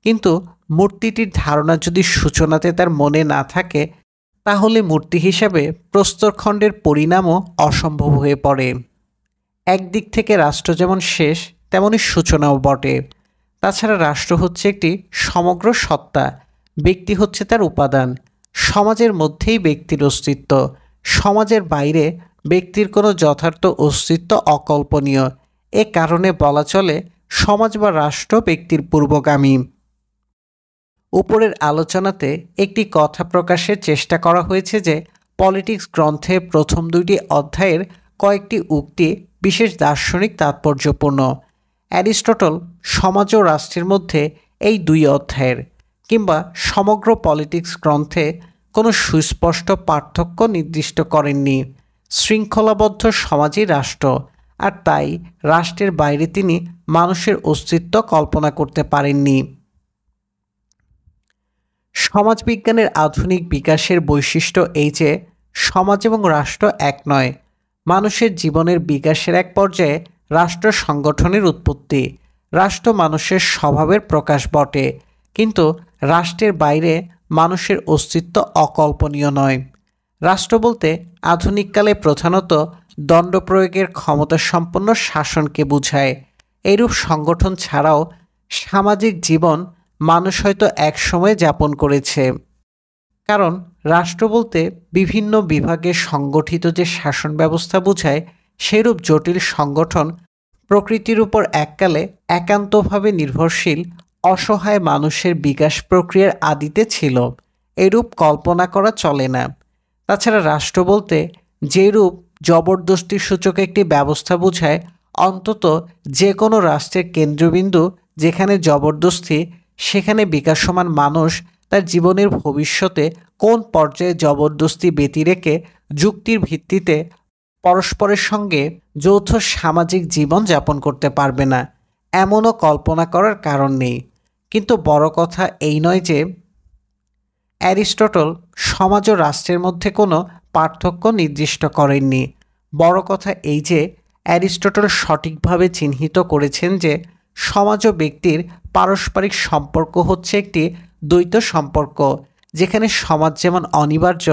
কিন্তু মূর্তিটির ধারণা যদি সূচনাতে তার মনে না থাকে, তাহলে মূর্তি হিসাবে প্রস্তরখণ্ডের পরিণামও অসম্ভব হয়ে পড়ে। একদিক থেকে রাষ্ট্র যেমন শেষ, তেমনই সূচনাও বটে। তাছাড়া রাষ্ট্র হচ্ছে একটি সমগ্র সত্তা, ব্যক্তি হচ্ছে তার উপাদান। সমাজের মধ্যেই ব্যক্তির অস্তিত্ব, সমাজের বাইরে ব্যক্তির কোনো যথার্থ অস্তিত্ব অকল্পনীয়। এ কারণে বলা চলে সমাজ বা রাষ্ট্র ব্যক্তির পূর্বগামী। উপরের আলোচনাতে একটি কথা প্রকাশের চেষ্টা করা হয়েছে যে পলিটিক্স গ্রন্থের প্রথম দুইটি অধ্যায়ের কয়েকটি উক্তি বিশেষ দার্শনিক তাৎপর্যপূর্ণ। অ্যারিস্টটল সমাজ ও রাষ্ট্রের মধ্যে এই দুই অধ্যায়ের কিংবা সমগ্র পলিটিক্স গ্রন্থে কোনো সুস্পষ্ট পার্থক্য নির্দিষ্ট করেননি। শৃঙ্খলাবদ্ধ সমাজই রাষ্ট্র, আর তাই রাষ্ট্রের বাইরে তিনি মানুষের অস্তিত্ব কল্পনা করতে পারেননি। সমাজবিজ্ঞানের আধুনিক বিকাশের বৈশিষ্ট্য এই যে সমাজ এবং রাষ্ট্র এক নয়। মানুষের জীবনের বিকাশের এক পর্যায়ে রাষ্ট্র সংগঠনের উৎপত্তি। রাষ্ট্র মানুষের স্বভাবের প্রকাশ বটে, কিন্তু রাষ্ট্রের বাইরে মানুষের অস্তিত্ব অকল্পনীয় নয়। রাষ্ট্র বলতে আধুনিককালে প্রধানত দণ্ড প্রয়োগের ক্ষমতাসম্পন্ন শাসনকে বোঝায়। এইরূপ সংগঠন ছাড়াও সামাজিক জীবন মানুষ হয়তো এক সময় যাপন করেছে, কারণ রাষ্ট্র বলতে বিভিন্ন বিভাগে সংগঠিত যে শাসন ব্যবস্থা বোঝায়, সেরূপ জটিল সংগঠন প্রকৃতির উপর এককালে একান্তভাবে নির্ভরশীল অসহায় মানুষের বিকাশ প্রক্রিয়ার আদিতে ছিল। এরূপ কল্পনা করা চলে না। তাছাড়া রাষ্ট্র বলতে যেরূপ জবরদস্তি সূচক একটি ব্যবস্থা বোঝায়, অন্তত যে কোনো রাষ্ট্রের কেন্দ্রবিন্দু যেখানে জবরদস্তি, সেখানে বিকাশমান মানুষ তার জীবনের ভবিষ্যতে কোন পর্যায়ে জবরদস্তি ব্যতি রেখে যুক্তির ভিত্তিতে পরস্পরের সঙ্গে যৌথ সামাজিক জীবন যাপন করতে পারবে না, এমনও কল্পনা করার কারণ নেই। কিন্তু বড় কথা এই নয় যে অ্যারিস্টটল সমাজ ও রাষ্ট্রের মধ্যে কোনো পার্থক্য নির্দিষ্ট করেননি। বড় কথা এই যে অ্যারিস্টটল সঠিকভাবে চিহ্নিত করেছেন যে সমাজ ও ব্যক্তির পারস্পরিক সম্পর্ক হচ্ছে একটি দ্বৈত সম্পর্ক, যেখানে সমাজ যেমন অনিবার্য,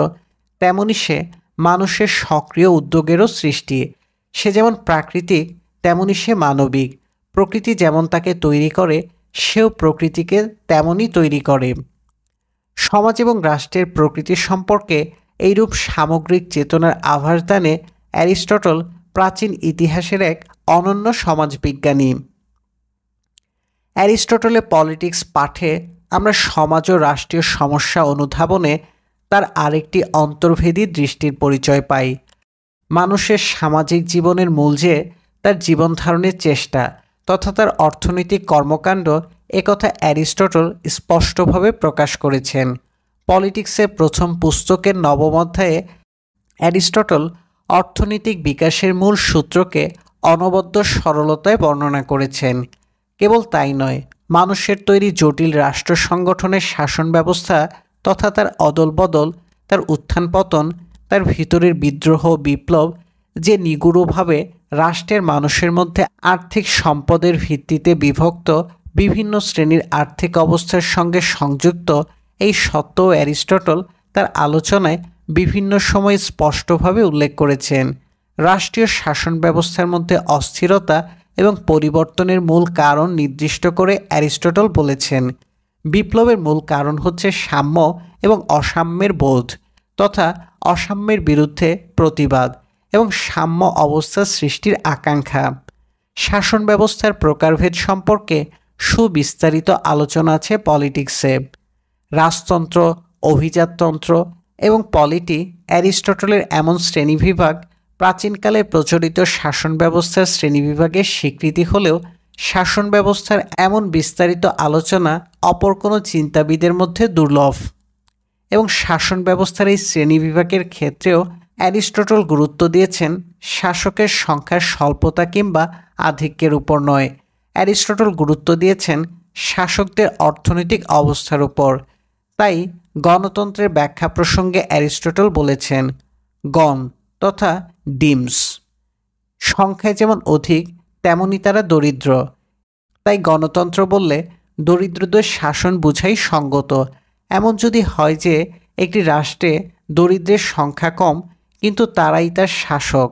তেমনি সে মানুষের সক্রিয় উদ্যোগেরও সৃষ্টি। সে যেমন প্রাকৃতিক, তেমনি সে মানবিক। প্রকৃতি যেমন তাকে তৈরি করে, সেও প্রকৃতিকে তেমনই তৈরি করে। সমাজ এবং রাষ্ট্রের প্রকৃতি সম্পর্কে এইরূপ সামগ্রিক চেতনার আভাস দানে অ্যারিস্টটল প্রাচীন ইতিহাসের এক অনন্য সমাজবিজ্ঞানী। অ্যারিস্টটলের পলিটিক্স পাঠে আমরা সমাজ ও রাষ্ট্রীয় সমস্যা অনুধাবনে তার আরেকটি অন্তর্ভেদী দৃষ্টির পরিচয় পাই। মানুষের সামাজিক জীবনের মূল যে তার জীবনধারণের চেষ্টা তথা তার অর্থনৈতিক কর্মকাণ্ড, একথা অ্যারিস্টটল স্পষ্টভাবে প্রকাশ করেছেন। পলিটিক্সের প্রথম পুস্তকের নবম অধ্যায়ে অ্যারিস্টটল অর্থনৈতিক বিকাশের মূল সূত্রকে অনবদ্য সরলতায় বর্ণনা করেছেন। কেবল তাই নয়, মানুষের তৈরি জটিল রাষ্ট্র সংগঠনের শাসন ব্যবস্থা তথা তার অদলবদল, তার উত্থান পতন, তার ভিতরের বিদ্রোহ বিপ্লব যে নিগুড়ভাবে রাষ্ট্রের মানুষের মধ্যে আর্থিক সম্পদের ভিত্তিতে বিভক্ত বিভিন্ন শ্রেণীর আর্থিক অবস্থার সঙ্গে সংযুক্ত, এই সত্য অ্যারিস্টটল তার আলোচনায় বিভিন্ন সময় স্পষ্টভাবে উল্লেখ করেছেন। রাষ্ট্রীয় শাসন ব্যবস্থার মধ্যে অস্থিরতা এবং পরিবর্তনের মূল কারণ নির্দিষ্ট করে অ্যারিস্টটল বলেছেন, বিপ্লবের মূল কারণ হচ্ছে সাম্য এবং অসাম্যের বোধ তথা অসাম্যের বিরুদ্ধে প্রতিবাদ, এবং সাম্য অবস্থা সৃষ্টির আকাঙ্ক্ষা। শাসন ব্যবস্থার প্রকারভেদ সম্পর্কে সুবিস্তারিত আলোচনা আছে পলিটিক্সে। রাজতন্ত্র, অভিজাততন্ত্র এবং পলিটি অ্যারিস্টটলের এমন শ্রেণীবিভাগ প্রাচীনকালে প্রচলিত শাসন ব্যবস্থার শ্রেণীবিভাগের স্বীকৃতি হলেও শাসন ব্যবস্থার এমন বিস্তারিত আলোচনা অপর কোনো চিন্তাবিদের মধ্যে দুর্লভ। এবং শাসন ব্যবস্থার এই শ্রেণীবিভাগের ক্ষেত্রেও অ্যারিস্টটল গুরুত্ব দিয়েছেন শাসকের সংখ্যার স্বল্পতা কিংবা আধিক্যের উপর নয়। অ্যারিস্টটল গুরুত্ব দিয়েছেন শাসকদের অর্থনৈতিক অবস্থার উপর। তাই গণতন্ত্রের ব্যাখ্যা প্রসঙ্গে অ্যারিস্টটল বলেছেন, গণ তথা ডিমস সংখ্যায় যেমন অধিক তেমনি তারা দরিদ্র। তাই গণতন্ত্র বললে দরিদ্রদের শাসন বুঝাই সঙ্গত। এমন যদি হয় যে একটি রাষ্ট্রে দরিদ্রের সংখ্যা কম কিন্তু তারাই তার শাসক,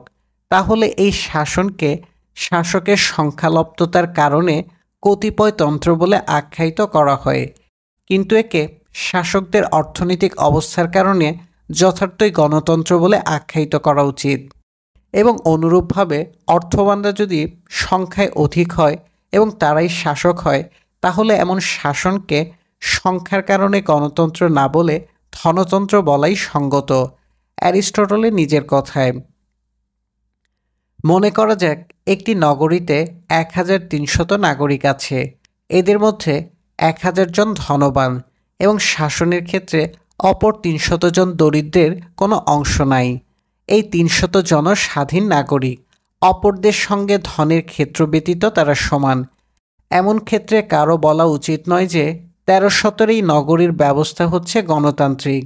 তাহলে এই শাসনকে শাসকের সংখ্যালব্ধতার কারণে কতিপয়তন্ত্র বলে আখ্যায়িত করা হয়। কিন্তু একে শাসকদের অর্থনৈতিক অবস্থার কারণে যথার্থই গণতন্ত্র বলে আখ্যায়িত করা উচিত। এবং অনুরূপভাবে অর্থবানরা যদি সংখ্যায় অধিক হয় এবং তারাই শাসক হয়, তাহলে এমন শাসনকে সংখ্যার কারণে গণতন্ত্র না বলে ধনতন্ত্র বলাই সঙ্গত। অ্যারিস্টটলের নিজের কথায়, মনে করা যাক একটি নগরীতে 1300 নাগরিক আছে। এদের মধ্যে 1000 জন ধনবান এবং শাসনের ক্ষেত্রে অপর 300 জন দরিদ্রের কোনো অংশ নাই। এই 300 জন স্বাধীন নাগরিক, অপরদের সঙ্গে ধনের ক্ষেত্র ব্যতীত তারা সমান। এমন ক্ষেত্রে কারো বলা উচিত নয় যে 1300 এই নগরীর ব্যবস্থা হচ্ছে গণতান্ত্রিক।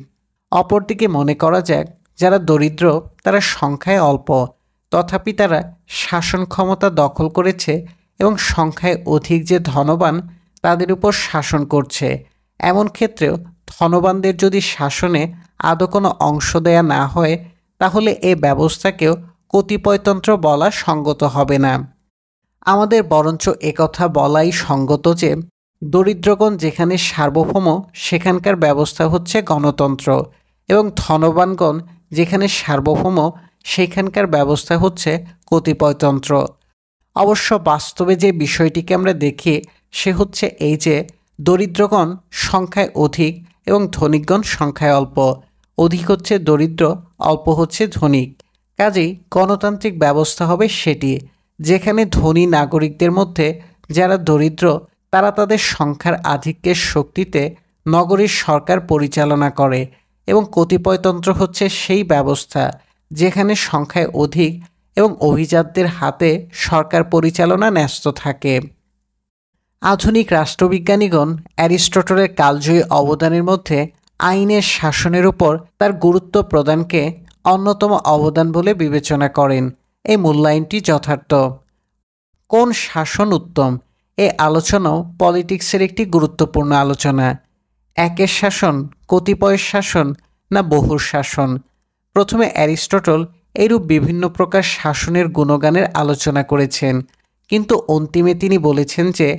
অপরদিকে মনে করা যাক যারা দরিদ্র তারা সংখ্যায় অল্প, তথাপি তারা শাসন ক্ষমতা দখল করেছে এবং সংখ্যায় অধিক যে ধনবান তাদের উপর শাসন করছে। এমন ক্ষেত্রেও ধনবানদের যদি শাসনে আদৌ কোনো অংশ দেয়া না হয়, তাহলে এ ব্যবস্থাকেও কতিপয়তন্ত্র বলা সঙ্গত হবে না। আমাদের বরঞ্চ একথা বলাই সঙ্গত যে দরিদ্রগণ যেখানে সার্বভৌম সেখানকার ব্যবস্থা হচ্ছে গণতন্ত্র এবং ধনবানগণ যেখানে সার্বভৌম সেখানকার ব্যবস্থা হচ্ছে কতিপয়তন্ত্র। অবশ্য বাস্তবে যে বিষয়টিকে আমরা দেখি সে হচ্ছে এই যে দরিদ্রগণ সংখ্যায় অধিক এবং ধনিকগণ সংখ্যায় অল্প। অধিক হচ্ছে দরিদ্র, অল্প হচ্ছে ধনিক। কাজেই গণতান্ত্রিক ব্যবস্থা হবে সেটি যেখানে ধনী নাগরিকদের মধ্যে যারা দরিদ্র তারা তাদের সংখ্যার আধিক্যের শক্তিতে নগরীর সরকার পরিচালনা করে, এবং কতিপয়তন্ত্র হচ্ছে সেই ব্যবস্থা যেখানে সংখ্যায় অধিক এবং অভিজাতদের হাতে সরকার পরিচালনা ন্যস্ত থাকে। আধুনিক রাষ্ট্রবিজ্ঞানীগণ অ্যারিস্টটলের কালজয়ী অবদানের মধ্যে আইনের শাসনের উপর তার গুরুত্ব প্রদানকে অন্যতম অবদান বলে বিবেচনা করেন। এই মূল্যায়নটি যথার্থ। কোন শাসন উত্তম এ আলোচনাও পলিটিক্সের একটি গুরুত্বপূর্ণ আলোচনা। একের শাসন, কতিপয়ের শাসন না বহুর শাসন? প্রথমে অ্যারিস্টটল এইরূপ বিভিন্ন প্রকার শাসনের গুণগানের আলোচনা করেছেন, কিন্তু অন্তিমে তিনি বলেছেন যে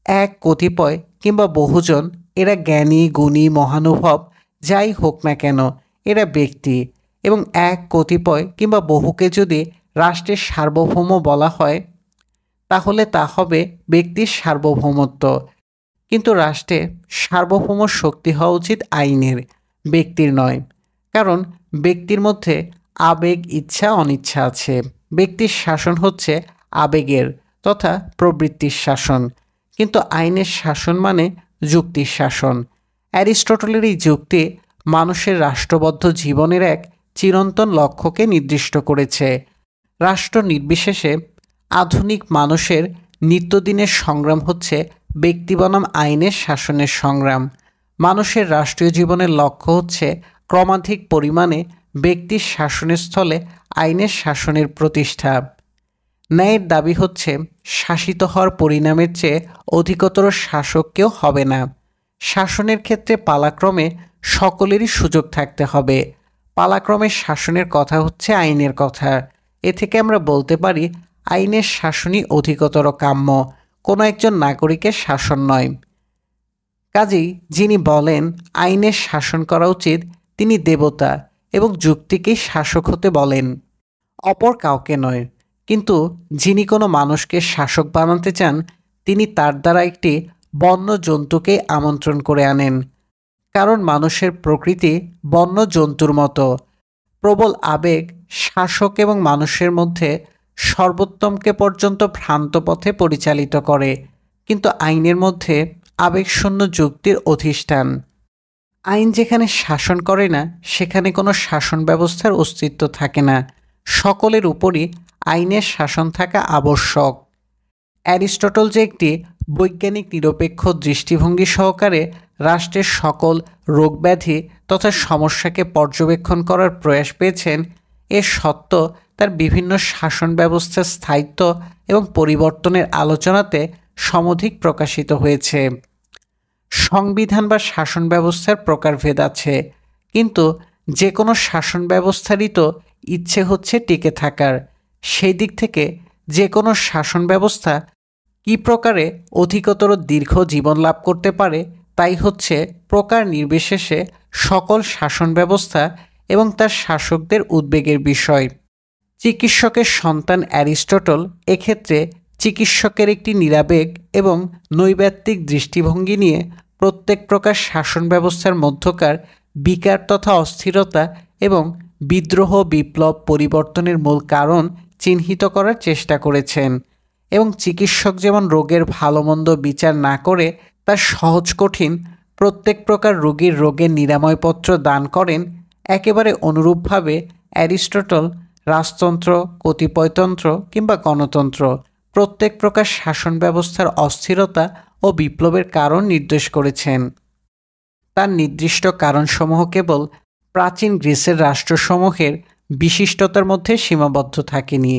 এক, কতিপয় কিংবা বহুজন এরা জ্ঞানী, গুণী, মহানুভব যাই হোক না কেন এরা ব্যক্তি, এবং এক, কতিপয় কিংবা বহুকে যদি রাষ্ট্রের সার্বভৌম বলা হয় তাহলে তা হবে ব্যক্তির সার্বভৌমত্ব। কিন্তু রাষ্ট্রে সার্বভৌম শক্তি হওয়া উচিত আইনের, ব্যক্তির নয়। কারণ ব্যক্তির মধ্যে আবেগ, ইচ্ছা, অনিচ্ছা আছে। ব্যক্তির শাসন হচ্ছে আবেগের তথা প্রবৃত্তির শাসন, কিন্তু আইনের শাসন মানে যুক্তির শাসন। অ্যারিস্টটলের এই যুক্তি মানুষের রাষ্ট্রবদ্ধ জীবনের এক চিরন্তন লক্ষ্যকে নির্দিষ্ট করেছে। রাষ্ট্র নির্বিশেষে আধুনিক মানুষের নিত্যদিনের সংগ্রাম হচ্ছে ব্যক্তি বনাম আইনের শাসনের সংগ্রাম। মানুষের রাষ্ট্রীয় জীবনের লক্ষ্য হচ্ছে ক্রমাধিক পরিমাণে ব্যক্তির শাসনের স্থলে আইনের শাসনের প্রতিষ্ঠা। ন্যায়ের দাবি হচ্ছে শাসিত হওয়ার পরিণামের চেয়ে অধিকতর শাসক কেউ হবে না। শাসনের ক্ষেত্রে পালাক্রমে সকলেরই সুযোগ থাকতে হবে। পালাক্রমে শাসনের কথা হচ্ছে আইনের কথা। এ থেকে আমরা বলতে পারি আইনের শাসনই অধিকতর কাম্য, কোনো একজন নাগরিকের শাসন নয়। কাজেই যিনি বলেন আইনের শাসন করা উচিত তিনি দেবতা এবং যুক্তিকেই শাসক হতে বলেন। অপর কাউকে নয়, কিন্তু যিনি কোনো মানুষকে শাসক বানাতে চান তিনি তার দ্বারা একটি বন্য জন্তুকে আমন্ত্রণ করে আনেন। কারণ মানুষের প্রকৃতি বন্য জন্তুর মতো, প্রবল আবেগ শাসক এবং মানুষের মধ্যে সর্বোত্তমকে পর্যন্ত ভ্রান্ত পথে পরিচালিত করে, কিন্তু আইনের মধ্যে আবেগশূন্য যুক্তির অধিষ্ঠান। আইন যেখানে শাসন করে না সেখানে কোনো শাসন ব্যবস্থার অস্তিত্ব থাকে না। সকলের উপরই আইনের শাসন থাকা আবশ্যক। অ্যারিস্টটল যে একটি বৈজ্ঞানিক নিরপেক্ষ দৃষ্টিভঙ্গি সহকারে রাষ্ট্রের সকল রোগব্যাধি তথা সমস্যাকে পর্যবেক্ষণ করার প্রয়াস পেয়েছেন, এর সত্য তার বিভিন্ন শাসন ব্যবস্থার স্থায়িত্ব এবং পরিবর্তনের আলোচনাতে সমধিক প্রকাশিত হয়েছে। সংবিধান বা শাসন ব্যবস্থার প্রকারভেদ আছে, কিন্তু যে কোনো শাসন ব্যবস্থারই তো ইচ্ছে হচ্ছে টিকে থাকার। সেই দিক থেকে যে কোনো শাসন ব্যবস্থা কী প্রকারে অধিকতর দীর্ঘ জীবন লাভ করতে পারে তাই হচ্ছে প্রকার নির্বিশেষে সকল শাসন ব্যবস্থা এবং তার শাসকদের উদ্বেগের বিষয়। চিকিৎসকের সন্তান অ্যারিস্টটল এক্ষেত্রে চিকিৎসকের একটি নিরাবেগ এবং নৈবেত্তিক দৃষ্টিভঙ্গি নিয়ে প্রত্যেক প্রকার শাসন ব্যবস্থার মধ্যকার বিকার তথা অস্থিরতা এবং বিদ্রোহ বিপ্লব পরিবর্তনের মূল কারণ চিহ্নিত করার চেষ্টা করেছেন, এবং চিকিৎসক যেমন রোগের ভালো মন্দ বিচার না করে তার সহজ কঠিন প্রত্যেক প্রকার রোগীর রোগের নিরাময়পত্র দান করেন, একেবারে অনুরূপভাবে অ্যারিস্টটল রাজতন্ত্র, কতিপয়তন্ত্র কিংবা গণতন্ত্র প্রত্যেক প্রকার শাসন ব্যবস্থার অস্থিরতা ও বিপ্লবের কারণ নির্দেশ করেছেন। তার নির্দিষ্ট কারণসমূহ কেবল প্রাচীন গ্রিসের রাষ্ট্রসমূহের বিশিষ্টতার মধ্যে সীমাবদ্ধ থাকেনি।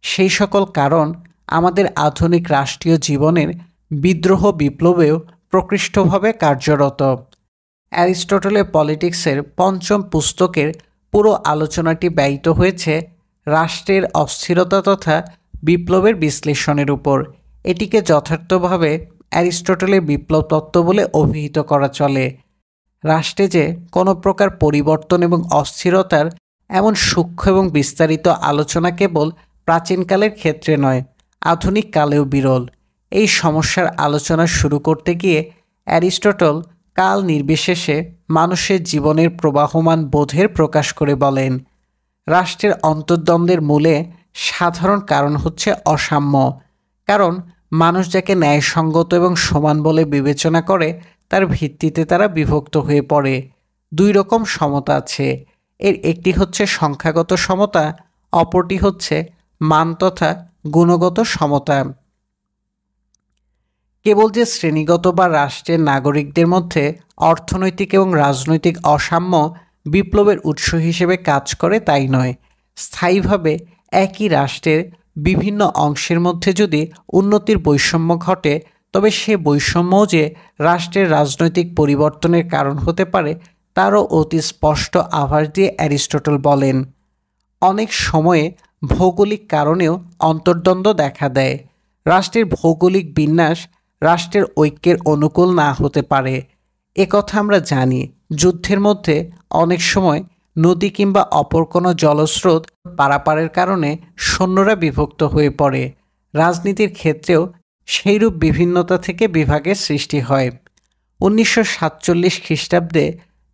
সেই সকল কারণ আমাদের আধুনিক রাষ্ট্রীয় জীবনের বিদ্রোহ বিপ্লবেও প্রকৃষ্টভাবে কার্যরত। অ্যারিস্টটলের পলিটিক্সের পঞ্চম পুস্তকের পুরো আলোচনাটি ব্যয়িত হয়েছে রাষ্ট্রের অস্থিরতা তথা বিপ্লবের বিশ্লেষণের উপর। এটিকে যথার্থভাবে অ্যারিস্টটলের বিপ্লব তত্ত্ব বলে অভিহিত করা চলে। রাষ্ট্রে যে কোনো প্রকার পরিবর্তন এবং অস্থিরতার এমন সূক্ষ্ম এবং বিস্তারিত আলোচনা কেবল প্রাচীনকালের ক্ষেত্রে নয়, আধুনিক কালেও বিরল। এই সমস্যার আলোচনা শুরু করতে গিয়ে অ্যারিস্টটল কাল নির্বিশেষে মানুষের জীবনের প্রবাহমান বোধের প্রকাশ করে বলেন, রাষ্ট্রের অন্তর্দ্বন্দ্বের মূলে সাধারণ কারণ হচ্ছে অসাম্য। কারণ মানুষ যাকে ন্যায়সঙ্গত এবং সমান বলে বিবেচনা করে তার ভিত্তিতে তারা বিভক্ত হয়ে পড়ে। দুই রকম সমতা আছে, এর একটি হচ্ছে সংখ্যাগত সমতা, অপরটি হচ্ছে মান তথা গুণগত সমতা। কেবল যে শ্রেণীগত বা রাষ্ট্রের নাগরিকদের মধ্যে অর্থনৈতিক এবং রাজনৈতিক অসাম্য বিপ্লবের উৎস হিসেবে কাজ করে তাই নয়, স্থায়ীভাবে একই রাষ্ট্রের বিভিন্ন অংশের মধ্যে যদি উন্নতির বৈষম্য ঘটে তবে সে বৈষম্যও যে রাষ্ট্রের রাজনৈতিক পরিবর্তনের কারণ হতে পারে তারও অতি স্পষ্ট আভাস দিয়ে অ্যারিস্টটল বলেন। অনেক সময়ে ভৌগোলিক কারণেও অন্তর্দ্বন্দ্ব দেখা দেয়। রাষ্ট্রের ভৌগোলিক বিন্যাস রাষ্ট্রের ঐক্যের অনুকূল না হতে পারে, কথা আমরা জানি। যুদ্ধের মধ্যে অনেক সময় নদী কিংবা অপর কোনো জলস্রোত পারাপারের কারণে সৈন্যরা বিভক্ত হয়ে পড়ে। রাজনীতির ক্ষেত্রেও সেইরূপ বিভিন্নতা থেকে বিভাগের সৃষ্টি হয়। 1947 খ্রিস্টাব্দে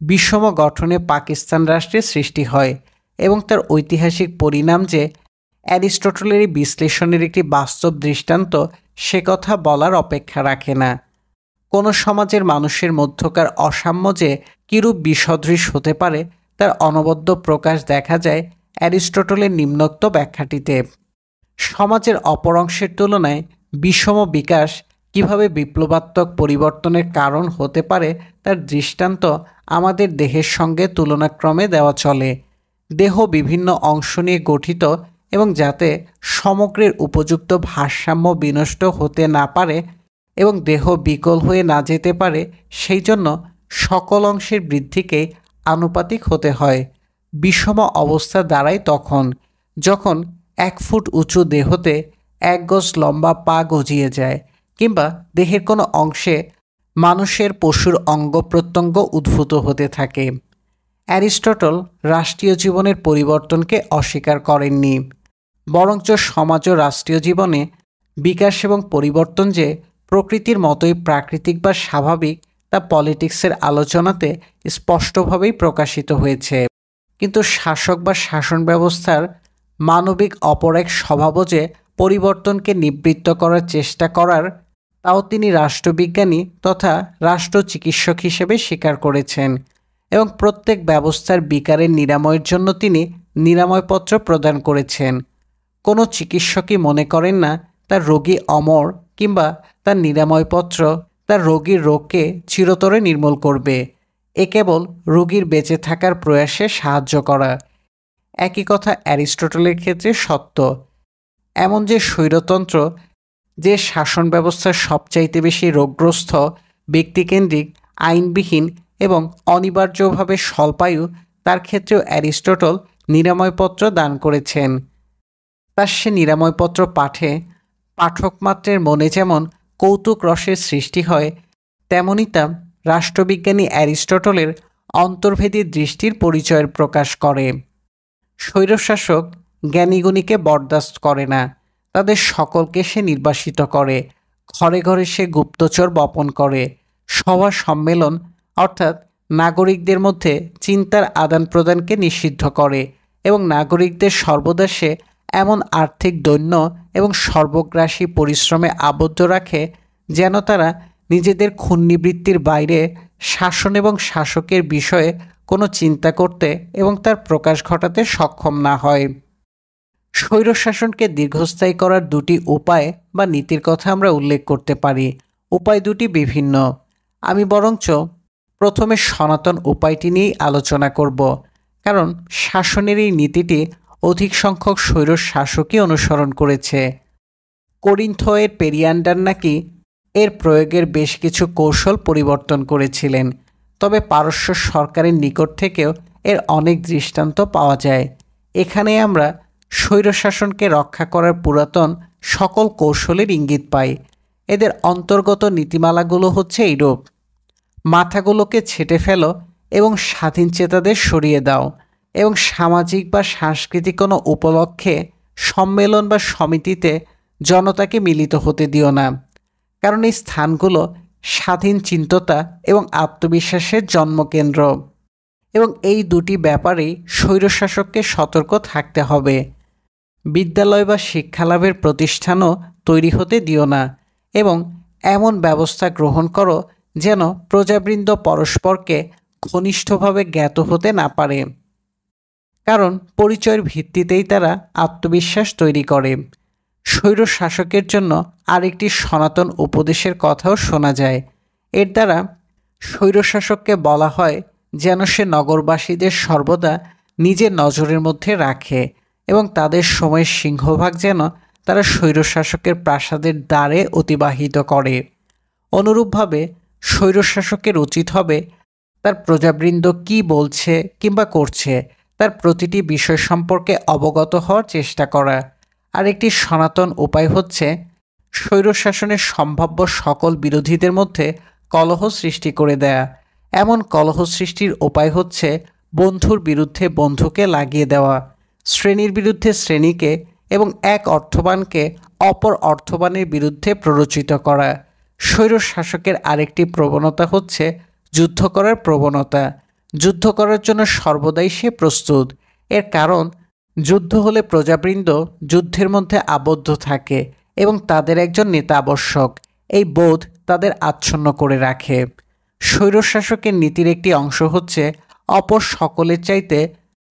বিষম গঠনে পাকিস্তান রাষ্ট্রের সৃষ্টি হয় এবং তার ঐতিহাসিক পরিণাম যে অ্যারিস্টটলের এই বিশ্লেষণের একটি বাস্তব দৃষ্টান্ত সে কথা বলার অপেক্ষা রাখে না। কোনো সমাজের মানুষের মধ্যকার অসাম্য যে কিরূপ বিসদৃশ হতে পারে তার অনবদ্য প্রকাশ দেখা যায় অ্যারিস্টটলের নিম্নোক্ত ব্যাখ্যাটিতে। সমাজের অপর অংশের তুলনায় বিষম বিকাশ কিভাবে বিপ্লবাত্মক পরিবর্তনের কারণ হতে পারে তার দৃষ্টান্ত আমাদের দেহের সঙ্গে তুলনাক্রমে দেওয়া চলে। দেহ বিভিন্ন অংশ নিয়ে গঠিত এবং যাতে সমগ্রের উপযুক্ত ভারসাম্য বিনষ্ট হতে না পারে এবং দেহ বিকল হয়ে না যেতে পারে, সেই জন্য সকল অংশের বৃদ্ধিকে আনুপাতিক হতে হয়। বিষম অবস্থা দাঁড়ায় তখন যখন 1 ফুট উঁচু দেহতে 1 গজ লম্বা পা গজিয়ে যায়, কিংবা দেহের কোনো অংশে মানুষের পশুর অঙ্গ প্রত্যঙ্গ উদ্ভূত হতে থাকে। অ্যারিস্টটল রাষ্ট্রীয় জীবনের পরিবর্তনকে অস্বীকার করেননি, বরঞ্চ সমাজ ও রাষ্ট্রীয় জীবনে বিকাশ এবং পরিবর্তন যে প্রকৃতির মতোই প্রাকৃতিক বা স্বাভাবিক তা পলিটিক্সের আলোচনাতে স্পষ্টভাবেই প্রকাশিত হয়েছে। কিন্তু শাসক বা শাসন ব্যবস্থার মানবিক অপর এক স্বভাবও যে পরিবর্তনকে নিবৃত্ত করার চেষ্টা করার, তাও তিনি রাষ্ট্রবিজ্ঞানী তথা রাষ্ট্র চিকিৎসক হিসেবে স্বীকার করেছেন এবং প্রত্যেক ব্যবস্থার বিকারের নিরাময়ের জন্য তিনি নিরাময়পত্র প্রদান করেছেন। কোনো চিকিৎসকই মনে করেন না তার রোগী অমর কিংবা তার নিরাময়পত্র তার রোগীর রোগকে চিরতরে নির্মূল করবে। এ কেবল রোগীর বেঁচে থাকার প্রয়াসে সাহায্য করা। একই কথা অ্যারিস্টটলের ক্ষেত্রে সত্য। এমন যে স্বৈরতন্ত্র, যে শাসন ব্যবস্থা সবচাইতে বেশি রোগগ্রস্ত, ব্যক্তিকেন্দ্রিক, আইনবিহীন এবং অনিবার্যভাবে স্বল্পায়ু, তার ক্ষেত্রেও অ্যারিস্টটল নিরাময়পত্র দান করেছেন। তার সে নিরাময়পত্র পাঠে পাঠকমাত্রের মনে যেমন কৌতুক রসের সৃষ্টি হয়, তেমনি তা রাষ্ট্রবিজ্ঞানী অ্যারিস্টটলের অন্তর্ভেদী দৃষ্টির পরিচয়ের প্রকাশ করে। স্বৈরশাসক জ্ঞানীগুণীকে বরদাস্ত করে না, তাদের সকলকে সে নির্বাসিত করে। ঘরে ঘরে সে গুপ্তচর বপন করে। সভা সম্মেলন অর্থাৎ নাগরিকদের মধ্যে চিন্তার আদান প্রদানকে নিষিদ্ধ করে এবং নাগরিকদের সর্বদা সে এমন আর্থিক দৈন্য এবং সর্বগ্রাসী পরিশ্রমে আবদ্ধ রাখে যেন তারা নিজেদের ক্ষুণ্ণিবৃত্তির বাইরে শাসন এবং শাসকের বিষয়ে কোনো চিন্তা করতে এবং তার প্রকাশ ঘটাতে সক্ষম না হয়। স্বৈরশাসনকে দীর্ঘস্থায়ী করার দুটি উপায় বা নীতির কথা আমরা উল্লেখ করতে পারি। উপায় দুটি বিভিন্ন। আমি বরঞ্চ প্রথমে সনাতন উপায়টি নিয়েই আলোচনা করব, কারণ শাসনের এই নীতিটি অধিক সংখ্যক স্বৈর শাসকই অনুসরণ করেছে। করিন্থয়ের পেরিয়ান্ডার নাকি এর প্রয়োগের বেশ কিছু কৌশল পরিবর্তন করেছিলেন, তবে পারস্য সরকারের নিকট থেকেও এর অনেক দৃষ্টান্ত পাওয়া যায়। এখানে আমরা স্বৈরশাসনকে রক্ষা করার পুরাতন সকল কৌশলের ইঙ্গিত পাই। এদের অন্তর্গত নীতিমালাগুলো হচ্ছে এইরূপ: মাথাগুলোকে ছেঁটে ফেলো এবং স্বাধীন চেতাদের সরিয়ে দাও, এবং সামাজিক বা সাংস্কৃতিক কোনো উপলক্ষে সম্মেলন বা সমিতিতে জনতাকে মিলিত হতে দিও না, কারণ এই স্থানগুলো স্বাধীন চিন্ততা এবং আত্মবিশ্বাসের জন্মকেন্দ্র, এবং এই দুটি ব্যাপারেই স্বৈরশাসককে সতর্ক থাকতে হবে। বিদ্যালয় বা শিক্ষালাভের প্রতিষ্ঠানও তৈরি হতে দিও না, এবং এমন ব্যবস্থা গ্রহণ করো যেন প্রজাবৃন্দ পরস্পরকে ঘনিষ্ঠভাবে জ্ঞাত হতে না পারে, কারণ পরিচয়ের ভিত্তিতেই তারা আত্মবিশ্বাস তৈরি করে। স্বৈর শাসকের জন্য আরেকটি সনাতন উপদেশের কথাও শোনা যায়। এর দ্বারা স্বৈরশাসককে বলা হয় যেন সে নগরবাসীদের সর্বদা নিজের নজরের মধ্যে রাখে এবং তাদের সময়ের সিংহভাগ যেন তারা স্বৈরশাসকের প্রাসাদের দ্বারে অতিবাহিত করে। অনুরূপভাবে স্বৈরশাসকের উচিত হবে তার প্রজাবৃন্দ কী বলছে কিংবা করছে তার প্রতিটি বিষয় সম্পর্কে অবগত হওয়ার চেষ্টা করা। আর একটি সনাতন উপায় হচ্ছে স্বৈরশাসনের সম্ভাব্য সকল বিরোধীদের মধ্যে কলহ সৃষ্টি করে দেয়া। এমন কলহ সৃষ্টির উপায় হচ্ছে বন্ধুর বিরুদ্ধে বন্ধুকে লাগিয়ে দেওয়া, শ্রেণীর বিরুদ্ধে শ্রেণীকে এবং এক অর্থবানকে অপর অর্থবানের বিরুদ্ধে প্ররোচিত করা। স্বৈরশাসকের আরেকটি প্রবণতা হচ্ছে যুদ্ধ করার প্রবণতা। যুদ্ধ করার জন্য সর্বদাই সে প্রস্তুত। এর কারণ, যুদ্ধ হলে প্রজাবৃন্দ যুদ্ধের মধ্যে আবদ্ধ থাকে এবং তাদের একজন নেতা আবশ্যক। এই বোধ তাদের আচ্ছন্ন করে রাখে। স্বৈরশাসকের নীতির একটি অংশ হচ্ছে অপর সকলের চাইতে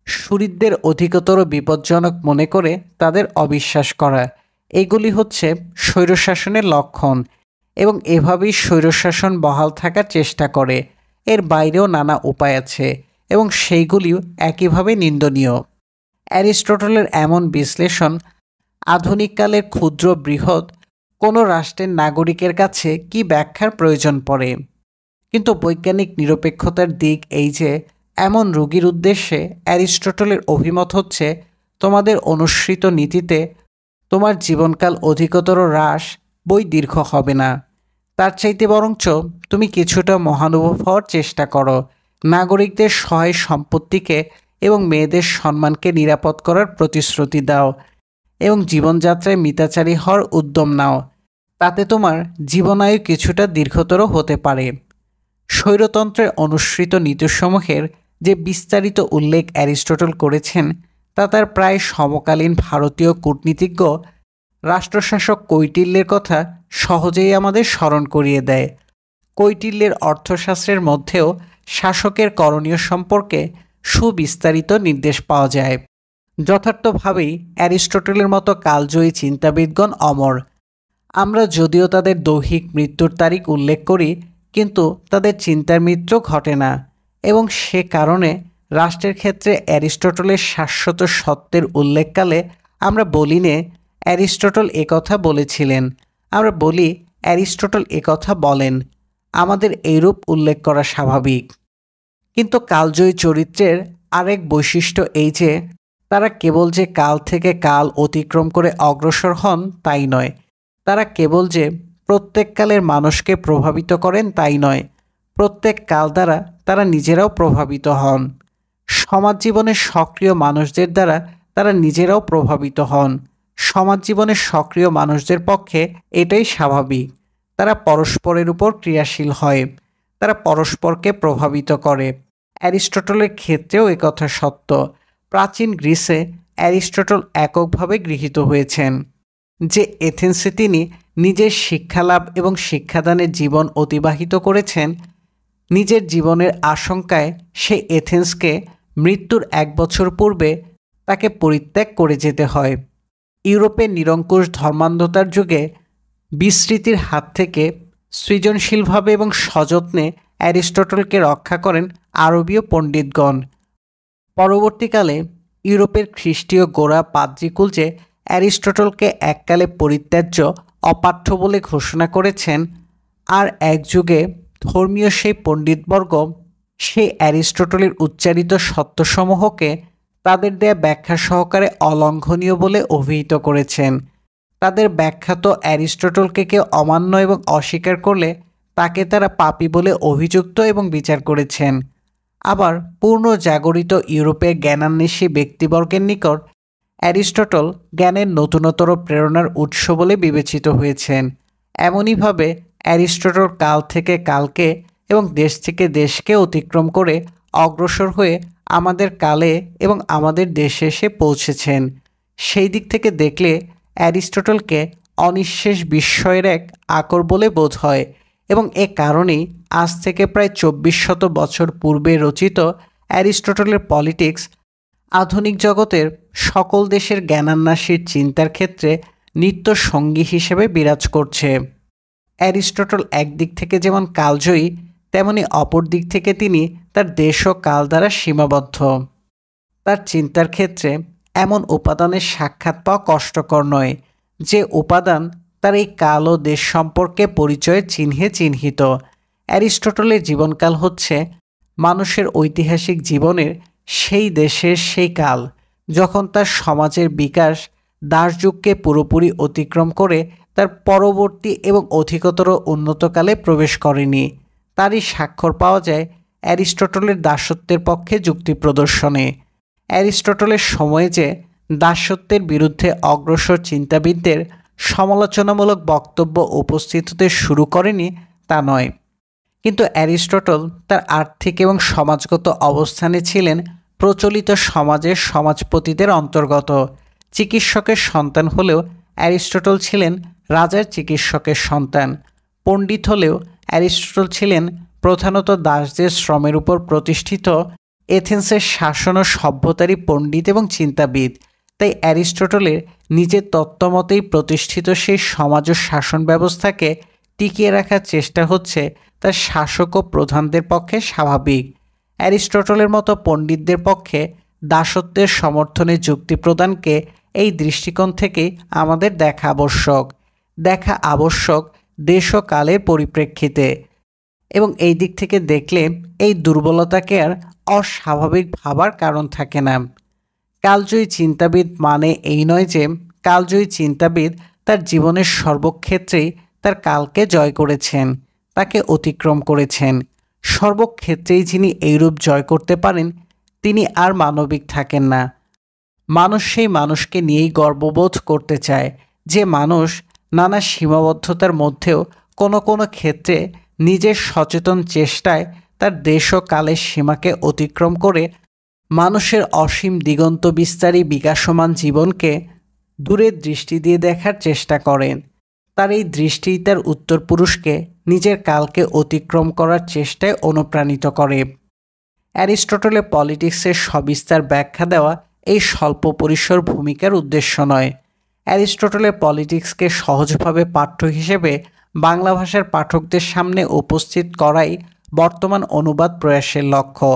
সুহৃদদের অধিকতর বিপজ্জনক মনে করে তাদের অবিশ্বাস করা। এগুলি হচ্ছে স্বৈরশাসনের লক্ষণ এবং এভাবেই স্বৈরশাসন বহাল থাকার চেষ্টা করে। এর বাইরেও নানা উপায় আছে এবং সেইগুলিও একইভাবে নিন্দনীয়। অ্যারিস্টটলের এমন বিশ্লেষণ আধুনিককালের ক্ষুদ্র বৃহৎ কোনো রাষ্ট্রের নাগরিকের কাছে কি ব্যাখ্যার প্রয়োজন পড়ে? কিন্তু বৈজ্ঞানিক নিরপেক্ষতার দিক এই যে, এমন রোগীর উদ্দেশ্যে অ্যারিস্টটলের অভিমত হচ্ছে তোমাদের অনুসৃত নীতিতে তোমার জীবনকাল অধিকতর হ্রাস বই দীর্ঘ হবে না, তার চাইতে বরঞ্চ তুমি কিছুটা মহানুভব হওয়ার চেষ্টা করো নাগরিকদের সহায় সম্পত্তিকে এবং মেয়েদের সম্মানকে নিরাপদ করার প্রতিশ্রুতি দাও এবং জীবনযাত্রায় মিতাচারী হওয়ার উদ্যম নাও। তাতে তোমার জীবনায়ু কিছুটা দীর্ঘতর হতে পারে। স্বৈরতন্ত্রের অনুসৃত নীতিসমূহের যে বিস্তারিত উল্লেখ অ্যারিস্টটল করেছেন তা তার প্রায় সমকালীন ভারতীয় কূটনীতিজ্ঞ রাষ্ট্রশাসক কৌটিল্যের কথা সহজেই আমাদের স্মরণ করিয়ে দেয়। কৌটিল্যের অর্থশাস্ত্রের মধ্যেও শাসকের করণীয় সম্পর্কে সুবিস্তারিত নির্দেশ পাওয়া যায়। যথার্থভাবেই অ্যারিস্টটলের মতো কালজয়ী চিন্তাবিদগণ অমর। আমরা যদিও তাদের দৈহিক মৃত্যুর তারিখ উল্লেখ করি, কিন্তু তাদের চিন্তার মৃত্যু ঘটে না, এবং সে কারণে রাষ্ট্রের ক্ষেত্রে অ্যারিস্টটলের শাশ্বত সত্যের উল্লেখকালে আমরা বলি নে অ্যারিস্টটল একথা বলেছিলেন, আমরা বলি অ্যারিস্টটল একথা বলেন। আমাদের এইরূপ উল্লেখ করা স্বাভাবিক। কিন্তু কালজয়ী চরিত্রের আরেক বৈশিষ্ট্য এই যে তারা কেবল যে কাল থেকে কাল অতিক্রম করে অগ্রসর হন তাই নয়, তারা কেবল যে প্রত্যেক কালের মানুষকে প্রভাবিত করেন তাই নয়, প্রত্যেক কাল দ্বারা তারা নিজেরাও প্রভাবিত হন। সমাজ জীবনের সক্রিয় মানুষদের দ্বারা তারা নিজেরাও প্রভাবিত হন। সমাজ জীবনের সক্রিয় মানুষদের পক্ষে এটাই স্বাভাবিক। তারা পরস্পরের উপর ক্রিয়াশীল হয়, তারা পরস্পরকে প্রভাবিত করে। অ্যারিস্টটলের ক্ষেত্রেও একথা সত্য। প্রাচীন গ্রিসে অ্যারিস্টটল এককভাবে গৃহীত হয়েছেন। যে এথেন্সে তিনি নিজের শিক্ষালাভ এবং শিক্ষাদানের জীবন অতিবাহিত করেছেন, নিজের জীবনের আশঙ্কায় সে এথেন্সকে মৃত্যুর 1 বছর পূর্বে তাকে পরিত্যাগ করে যেতে হয়। ইউরোপের নিরঙ্কুশ ধর্মান্ধতার যুগে বিস্মৃতির হাত থেকে সৃজনশীলভাবে এবং সযত্নে অ্যারিস্টটলকে রক্ষা করেন আরবীয় পণ্ডিতগণ। পরবর্তীকালে ইউরোপের খ্রিস্টীয় গোঁড়া পাদ্রীকুল যে অ্যারিস্টটলকে এককালে পরিত্যাজ্য, অপাঠ্য বলে ঘোষণা করেছেন, আর এক যুগে ধর্মীয় সেই পণ্ডিতবর্গ সেই অ্যারিস্টটলের উচ্চারিত সত্যসমূহকে তাদের দেয়া ব্যাখ্যা সহকারে অলঙ্ঘনীয় বলে অভিহিত করেছেন। তাদের ব্যাখ্যাত অ্যারিস্টটলকে কেউ অমান্য এবং অস্বীকার করলে তাকে তারা পাপী বলে অভিযুক্ত এবং বিচার করেছেন। আবার পূর্ণ জাগরিত ইউরোপের জ্ঞানান্বেষী ব্যক্তিবর্গের নিকট অ্যারিস্টটল জ্ঞানের নতুনতর প্রেরণার উৎস বলে বিবেচিত হয়েছেন। এমনইভাবে অ্যারিস্টটল কাল থেকে কালকে এবং দেশ থেকে দেশকে অতিক্রম করে অগ্রসর হয়ে আমাদের কালে এবং আমাদের দেশে এসে পৌঁছেছেন। সেই দিক থেকে দেখলে অ্যারিস্টটলকে অনিঃশেষ বিস্ময়ের এক আকর বলে বোধ হয়, এবং এ কারণেই আজ থেকে প্রায় 2400 বছর পূর্বে রচিত অ্যারিস্টটলের পলিটিক্স আধুনিক জগতের সকল দেশের জ্ঞানান্বেষীর চিন্তার ক্ষেত্রে নিত্য সঙ্গী হিসেবে বিরাজ করছে। অ্যারিস্টটল একদিক থেকে যেমন কালজয়ী, তেমনি অপর দিক থেকে তিনি তার দেশ ও কাল দ্বারা সীমাবদ্ধ। তার চিন্তার ক্ষেত্রে এমন উপাদানের সাক্ষাৎ পাওয়া কষ্টকর নয় যে উপাদান তার এই কাল ও দেশ সম্পর্কে পরিচয়ের চিহ্নে চিহ্নিত। অ্যারিস্টটলের জীবনকাল হচ্ছে মানুষের ঐতিহাসিক জীবনের সেই দেশের সেই কাল যখন তার সমাজের বিকাশ দাসযুগকে পুরোপুরি অতিক্রম করে তার পরবর্তী এবং অধিকতর উন্নতকালে প্রবেশ করেনি। তারই স্বাক্ষর পাওয়া যায় অ্যারিস্টটলের দাসত্বের পক্ষে যুক্তি প্রদর্শনে। অ্যারিস্টটলের সময়ে যে দাসত্বের বিরুদ্ধে অগ্রসর চিন্তাবিদদের সমালোচনামূলক বক্তব্য উপস্থিত হতে শুরু করেনি তা নয়, কিন্তু অ্যারিস্টটল তার আর্থিক এবং সমাজগত অবস্থানে ছিলেন প্রচলিত সমাজের সমাজপতিদের অন্তর্গত। চিকিৎসকের সন্তান হলেও অ্যারিস্টটল ছিলেন রাজার চিকিৎসকের সন্তান। পণ্ডিত হলেও অ্যারিস্টটল ছিলেন প্রধানত দাসদের শ্রমের উপর প্রতিষ্ঠিত এথেন্সের শাসন ও সভ্যতারই পণ্ডিত এবং চিন্তাবিদ। তাই অ্যারিস্টটলের নিজের তত্ত্বমতেই প্রতিষ্ঠিত সেই সমাজ ও শাসন ব্যবস্থাকে টিকিয়ে রাখার চেষ্টা হচ্ছে তার শাসক ও প্রধানদের পক্ষে স্বাভাবিক। অ্যারিস্টটলের মতো পণ্ডিতদের পক্ষে দাসত্বের সমর্থনে যুক্তি প্রদানকে এই দৃষ্টিকোণ থেকে আমাদের দেখা আবশ্যক দেশ ও কালের পরিপ্রেক্ষিতে। এবং এই দিক থেকে দেখলে এই দুর্বলতাকে আর অস্বাভাবিক ভাবার কারণ থাকে না। কালজয়ী চিন্তাবিদ মানে এই নয় যে কালজয়ী চিন্তাবিদ তার জীবনের সর্বক্ষেত্রেই তার কালকে জয় করেছেন, তাকে অতিক্রম করেছেন। সর্বক্ষেত্রেই যিনি এইরূপ জয় করতে পারেন তিনি আর মানবিক থাকেন না। মানুষ সেই মানুষকে নিয়েই গর্ববোধ করতে চায়, যে মানুষ নানা সীমাবদ্ধতার মধ্যেও কোনো কোনো ক্ষেত্রে নিজের সচেতন চেষ্টায় তার দেশ ও কালের সীমাকে অতিক্রম করে মানুষের অসীম দিগন্ত বিস্তারী বিকাশমান জীবনকে দূরের দৃষ্টি দিয়ে দেখার চেষ্টা করেন। তার এই দৃষ্টিই তার উত্তরপুরুষকে নিজের কালকে অতিক্রম করার চেষ্টায় অনুপ্রাণিত করে। অ্যারিস্টটলের পলিটিক্সের সবিস্তার ব্যাখ্যা দেওয়া এই স্বল্প পরিসর ভূমিকার উদ্দেশ্য নয়। অ্যারিস্টটলের পলিটিক্সকে সহজভাবে পাঠ্য হিসেবে বাংলা ভাষার পাঠকদের সামনে উপস্থিত করাই বর্তমান অনুবাদ প্রয়াসের লক্ষ্য।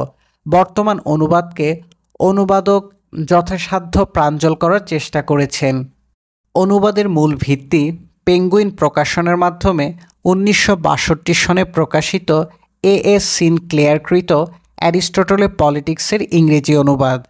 বর্তমান অনুবাদকে অনুবাদক যথাসাধ্য প্রাঞ্জল করার চেষ্টা করেছেন। অনুবাদের মূল ভিত্তি পেঙ্গুইন প্রকাশনের মাধ্যমে 1962 সনে প্রকাশিত A.S. সিনক্লেয়ারকৃত অ্যারিস্টটলের পলিটিক্সের ইংরেজি অনুবাদ।